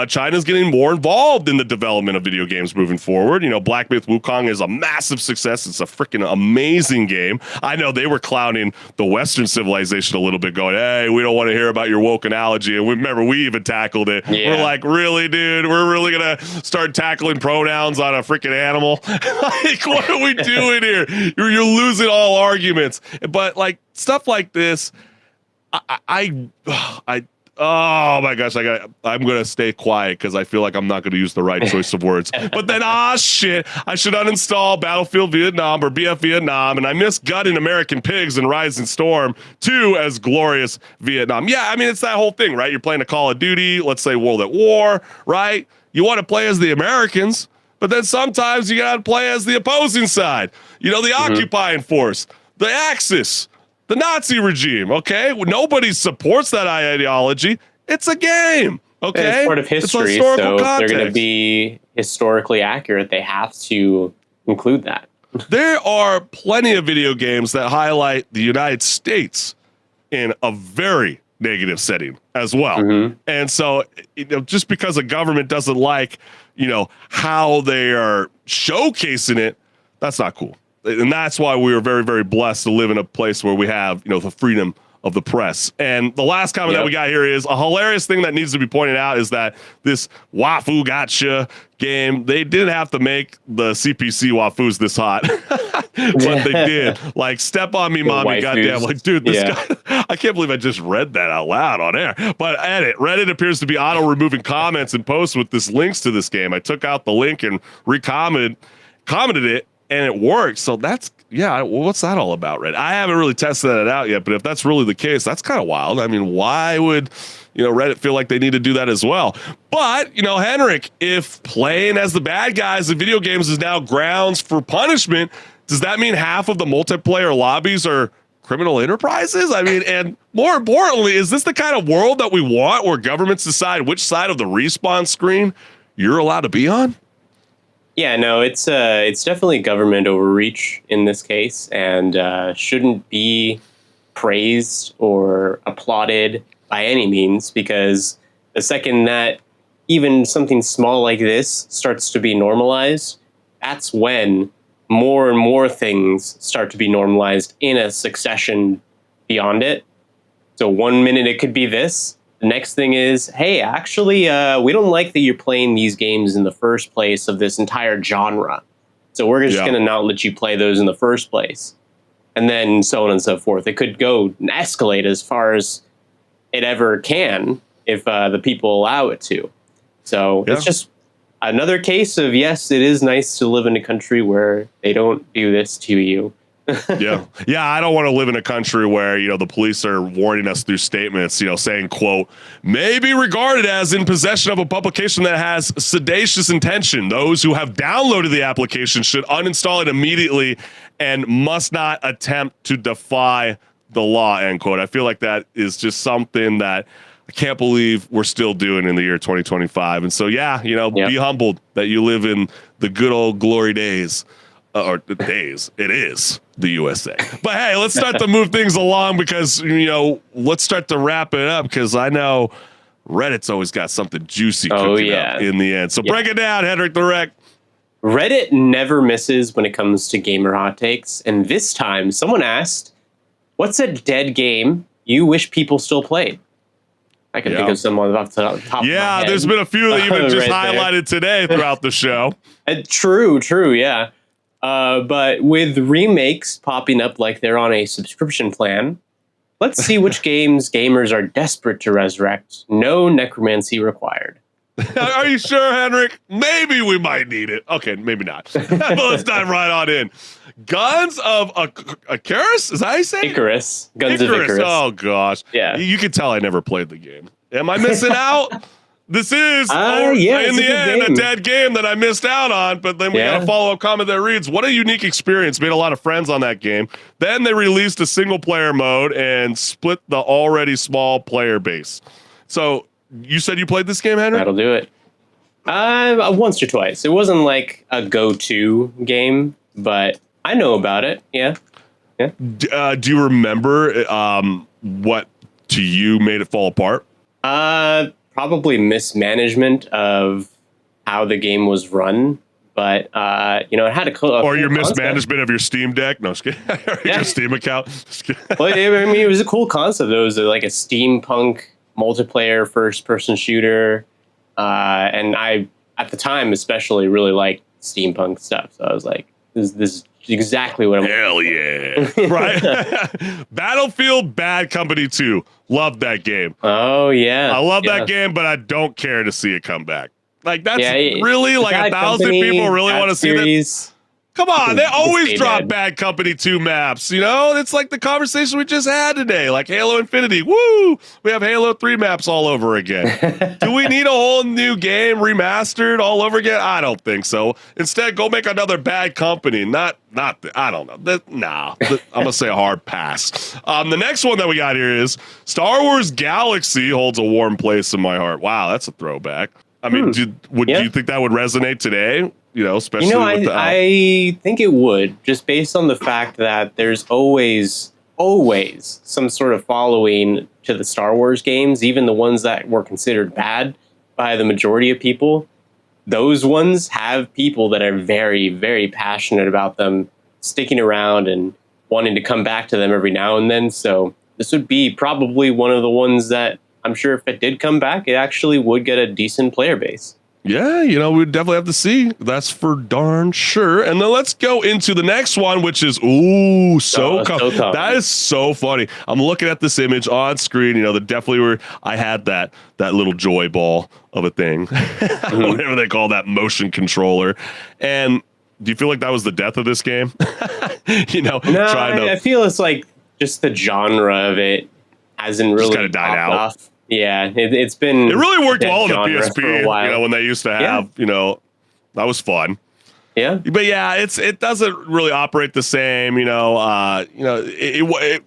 China's getting more involved in the development of video games moving forward. Black Myth Wukong is a massive success. It's a freaking amazing game. I know they were clowning the Western civilization a little bit, going, hey, we don't want to hear about your woke analogy. And we even tackled it. Yeah. We're like, really, dude? We're really going to start tackling pronouns on a freaking animal? Like, what are we doing here? You're losing all arguments. But like stuff like this, oh my gosh, I'm gonna stay quiet because I feel like I'm not gonna use the right choice of words. But then shit, I should uninstall Battlefield Vietnam or BF Vietnam, and I miss gutting American Pigs and Rising Storm 2 as glorious Vietnam. Yeah, I mean it's that whole thing, right? You're playing a Call of Duty, let's say World at War, right? You want to play as the Americans, but then sometimes you gotta play as the opposing side. The occupying force. The Axis, the Nazi regime, okay? Nobody supports that ideology. It's a game, okay? It's part of history, so if they're going to be historically accurate, they have to include that. There are plenty of video games that highlight the United States in a very negative setting as well. And so, just because a government doesn't like, how they are showcasing it, that's not cool. And that's why we are very, very blessed to live in a place where we have, the freedom of the press. And the last comment that we got here is a hilarious thing that needs to be pointed out is that this Wafu Gotcha game, they didn't have to make the CPC Wafus this hot, but they did. Like, step on me, mommy, goddamn. Like, dude, this guy, I can't believe I just read that out loud on air. But Reddit appears to be auto-removing comments and posts with this links to this game. I took out the link and commented it, and it worked. So that's, what's that all about, Reddit? I haven't really tested that out yet, but if that's really the case, that's kind of wild. I mean, why would, Reddit feel like they need to do that as well? But, HenricK, if playing as the bad guys in video games is now grounds for punishment, does that mean half of the multiplayer lobbies are criminal enterprises? I mean, and more importantly, is this the kind of world that we want where governments decide which side of the respawn screen you're allowed to be on? Yeah, no, it's definitely government overreach in this case, and shouldn't be praised or applauded by any means, because the second that even something small like this starts to be normalized, that's when more and more things start to be normalized in a succession beyond it. So 1 minute it could be this. The next thing is, hey, actually, we don't like that you're playing these games in the first place of this entire genre. So we're just going to not let you play those in the first place. And then so on and so forth. It could go and escalate as far as it ever can if the people allow it to. So it's just another case of, yes, it is nice to live in a country where they don't do this to you. Yeah, I don't want to live in a country where, the police are warning us through statements, saying, quote, may be regarded as in possession of a publication that has seditious intention. Those who have downloaded the application should uninstall it immediately and must not attempt to defy the law, end quote. I feel like that is just something that I can't believe we're still doing in the year 2025. And so, be humbled that you live in the good old glory days. Or the days, it is the USA. But hey, let's start to move things along because, let's start to wrap it up because I know Reddit's always got something juicy cooking up in the end. So break it down, HenricK the Wreck. Reddit never misses when it comes to gamer hot takes. And this time, someone asked, what's a dead game you wish people still played? I can think of someone off the top of my head. There's been a few that you've just highlighted today throughout the show. True, yeah. But with remakes popping up like they're on a subscription plan, let's see which games gamers are desperate to resurrect. No necromancy required. Are you sure, HenricK? Maybe we might need it. Okay, maybe not. But let's dive right on in. Guns of Icarus? Is that how you say it? Icarus. Guns of Icarus. Oh, gosh. Yeah. You can tell I never played the game. Am I missing out? This is, in the end, a dead game that I missed out on. But then we got a follow-up comment that reads, what a unique experience. Made a lot of friends on that game. Then they released a single-player mode and split the already small player base. So you said you played this game, HenricK? That'll do it. Once or twice. It wasn't like a go-to game, but I know about it. Yeah. Do you remember what to you made it fall apart? Probably mismanagement of how the game was run, but it had a or your mismanagement of your Steam Deck. No, just kidding. Your Steam account. Well, I mean, it was a cool concept. It was like a steampunk multiplayer first-person shooter, and I, at the time, especially really liked steampunk stuff. So I was like, "This is exactly what I'm." Hell yeah! Right. Battlefield Bad Company 2. Loved that game. Oh yeah, I love that game, but I don't care to see it come back. Like that's really like 1,000 people really want to see that. Come on, they always drop Bad Company 2 maps. It's like the conversation we just had today, like Halo Infinity. Woo! We have Halo 3 maps all over again. Do we need a whole new game remastered all over again? I don't think so. Instead, go make another Bad Company. I don't know. I'm gonna say a hard pass. The next one that we got here is Star Wars Galaxy holds a warm place in my heart. Wow, that's a throwback. I mean, do you think that would resonate today? Especially with I think it would, just based on the fact that there's always some sort of following to the Star Wars games, even the ones that were considered bad by the majority of people. Those ones have people that are very, very passionate about them sticking around and wanting to come back to them every now and then. So this would be probably one of the ones that I'm sure if it did come back, it actually would get a decent player base. Yeah, we'd definitely have to see. That's for darn sure. And then let's go into the next one, which is SOCOM. That is so funny. I'm looking at this image on screen. I had that little joy ball of a thing, whatever they call that motion controller. And do you feel like that was the death of this game? No, I feel it's like just the genre of it hasn't really kind of died out. Off. Yeah, it's been. It really worked well on the PSP. When they used to have, that was fun. Yeah, but yeah, it doesn't really operate the same. It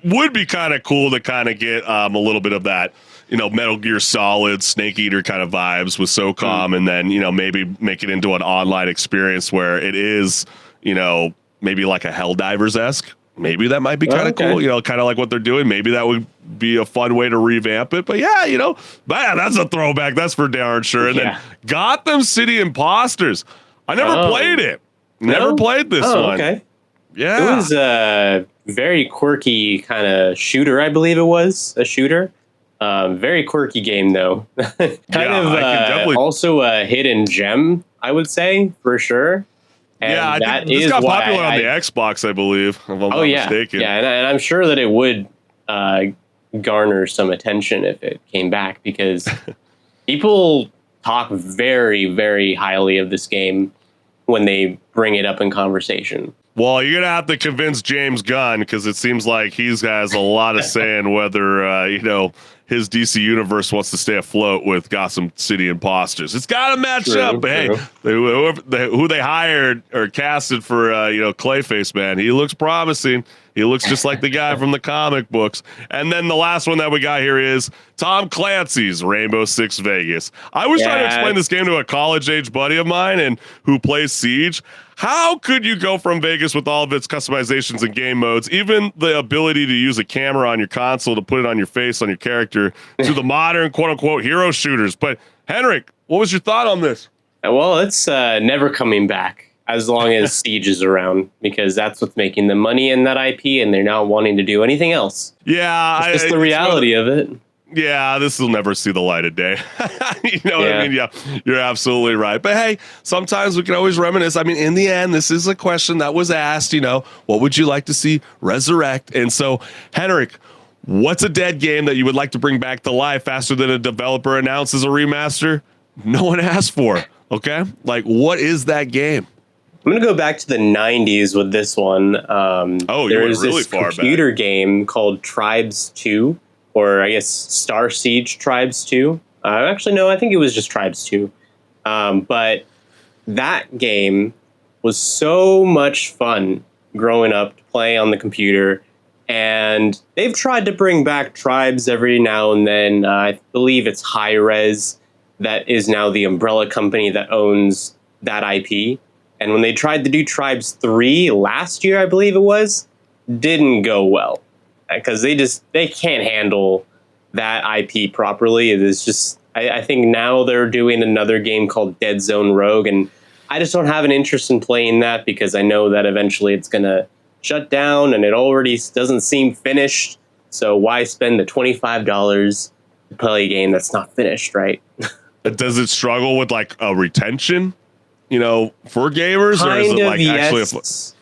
would be kind of cool to kind of get a little bit of that, Metal Gear Solid, Snake Eater kind of vibes with SOCOM, and then maybe make it into an online experience where it is, maybe like a Helldivers-esque. Maybe that might be kind of cool, kind of like what they're doing. Maybe that would be a fun way to revamp it. But yeah, man, that's a throwback. That's for darn sure. And then Gotham City Imposters. I never played it. Never played this one. Okay. Yeah. It was a very quirky kind of shooter, I believe it was. A shooter. Very quirky game, though. Also a hidden gem, I would say, for sure. And I think this got popular on the Xbox, I believe, if I'm not mistaken. Yeah, and I'm sure that it would garner some attention if it came back, because people talk very, very highly of this game when they bring it up in conversation. Well, you're going to have to convince James Gunn, because it seems like he has a lot of say in whether, his DC universe wants to stay afloat with Gotham City Imposters. It's got to match up. But hey, who they hired or casted for, Clayface, man, he looks promising. He looks just like the guy from the comic books. And then the last one that we got here is Tom Clancy's Rainbow Six Vegas. I was trying to explain this game to a college-age buddy of mine and who plays Siege. How could you go from Vegas with all of its customizations and game modes, even the ability to use a camera on your console to put it on your face, on your character, to the modern quote-unquote hero shooters? But HenricK, what was your thought on this? Well, it's never coming back as long as Siege is around, because that's what's making them money in that IP, and they're not wanting to do anything else. Yeah. It's just the reality of it. Yeah, this will never see the light of day. You know what I mean? Yeah, you're absolutely right. But hey, sometimes we can always reminisce. I mean, in the end, this is a question that was asked, what would you like to see resurrect? And so, HenricK, what's a dead game that you would like to bring back to life faster than a developer announces a remaster no one asked for? Okay? Like, what is that game? I'm going to go back to the 90s with this one. You went really far back. Computer game called Tribes 2. Or I guess Star Siege Tribes 2. Actually, no, I think it was just Tribes 2. But that game was so much fun growing up to play on the computer. And they've tried to bring back Tribes every now and then. I believe it's Hi-Rez that is now the umbrella company that owns that IP. And when they tried to do Tribes 3 last year, I believe it was, didn't go well. Because they can't handle that IP properly. It is just, I think now they're doing another game called Dead Zone Rogue, and I just don't have an interest in playing that because I know that eventually it's going to shut down, and it already doesn't seem finished. So why spend the $25 to play a game that's not finished, right? Does it struggle with like a retention, for gamers, or is it like actually?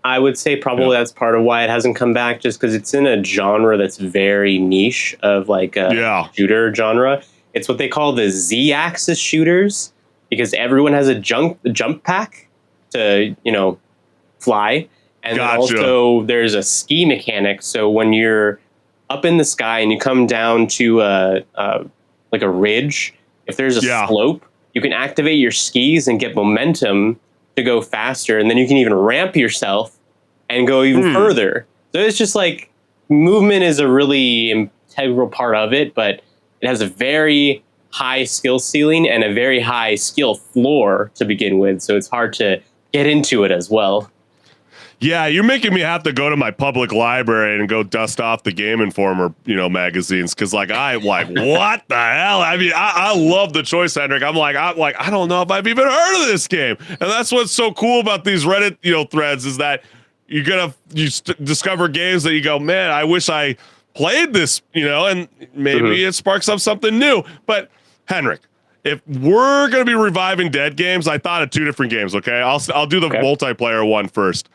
I would say probably that's part of why it hasn't come back, just because it's in a genre that's very niche of like a shooter genre. It's what they call the Z-axis shooters, because everyone has a jump pack to, fly. And also there's a ski mechanic. So when you're up in the sky and you come down to like a ridge, if there's a slope, you can activate your skis and get momentum to go faster. And then you can even ramp yourself and go even further. So it's just like movement is a really integral part of it, but it has a very high skill ceiling and a very high skill floor to begin with. So it's hard to get into it as well. Yeah, you're making me have to go to my public library and go dust off the Game Informer, magazines, because what the hell? I mean, I love the choice, Henrik. I'm like, I don't know if I've even heard of this game, and that's what's so cool about these Reddit, threads is that you discover games that you go, man, I wish I played this, and maybe it sparks up something new. But Henrik, if we're gonna be reviving dead games, I thought of 2 different games. Okay, I'll do the multiplayer one first.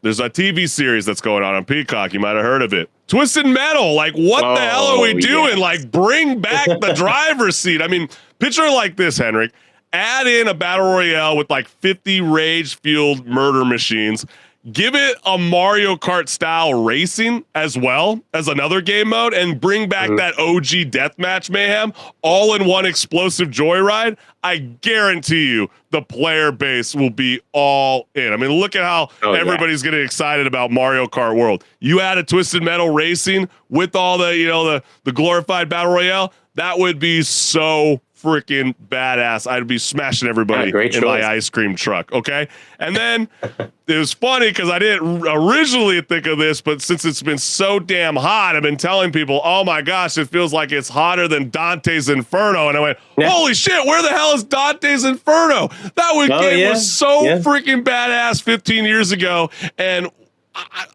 There's a TV series that's going on Peacock. You might have heard of it. Twisted Metal. Like, what the hell are we doing? Like, bring back the driver's seat. I mean, picture it like this, Henrik. Add in a battle royale with like 50 rage-fueled murder machines. Give it a Mario Kart style racing as well as another game mode, and bring back that OG deathmatch mayhem all in one explosive joyride. I guarantee you the player base will be all in. I mean, look at how everybody's getting excited about Mario Kart World. You add a Twisted Metal racing with all the the glorified battle royale, that would be so freaking badass. I'd be smashing everybody in my ice cream truck. Okay. And then it was funny because I didn't originally think of this, but since it's been so damn hot, I've been telling people, oh my gosh, it feels like it's hotter than Dante's Inferno. And I went, holy shit, where the hell is Dante's Inferno? That game was so freaking badass 15 years ago. And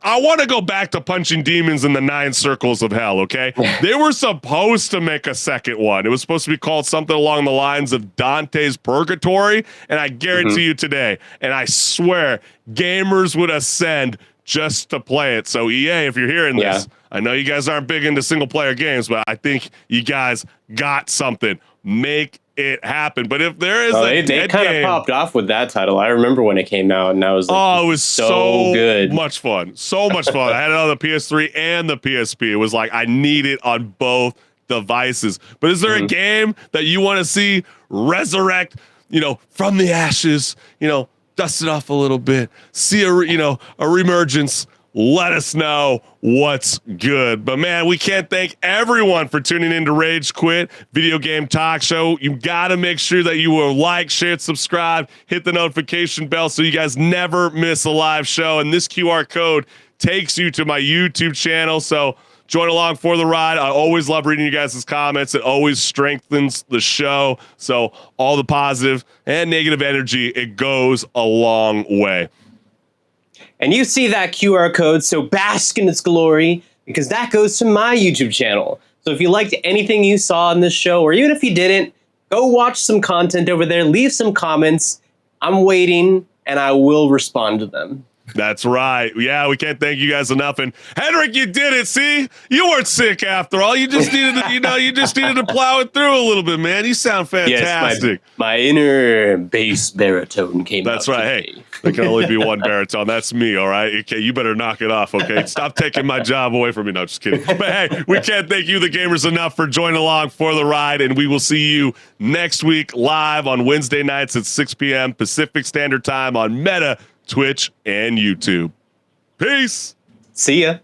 I want to go back to punching demons in the 9 circles of hell, okay? They were supposed to make a second one. It was supposed to be called something along the lines of Dante's Purgatory, and I guarantee you today, and I swear, gamers would ascend just to play it. So EA, if you're hearing this, I know you guys aren't big into single-player games, but I think you guys got something. Make it happen. But if there is they kind of popped off with that title. I remember when it came out, and I was like, it was so good, much fun, so much fun. I had it on the PS3 and the PSP. It was like I need it on both devices. But is there a game that you want to see resurrect, from the ashes, dust it off a little bit, see a reemergence? Let us know what's good. But man, we can't thank everyone for tuning in to Rage Quit Video Game Talk Show. You got to make sure that you will like, share, subscribe, hit the notification bell so you guys never miss a live show. And this QR code takes you to my YouTube channel. So join along for the ride. I always love reading you guys' comments. It always strengthens the show. So all the positive and negative energy, it goes a long way. And you see that QR code, so bask in its glory, because that goes to my YouTube channel. So if you liked anything you saw in this show, or even if you didn't, go watch some content over there, leave some comments. I'm waiting, and I will respond to them. That's right. Yeah, we can't thank you guys enough. And HenricK, you did it. See, you weren't sick after all. You just needed to, you just needed to plow it through a little bit, man. You sound fantastic. Yes, my inner bass baritone came out. That's right. Hey, there can only be one baritone. That's me. All right. Okay, you better knock it off. Okay, stop taking my job away from me. No, just kidding. But hey, we can't thank you, the gamers, enough for joining along for the ride. And we will see you next week live on Wednesday nights at 6 p.m. Pacific Standard Time on Meta, Twitch, and YouTube. Peace. See ya.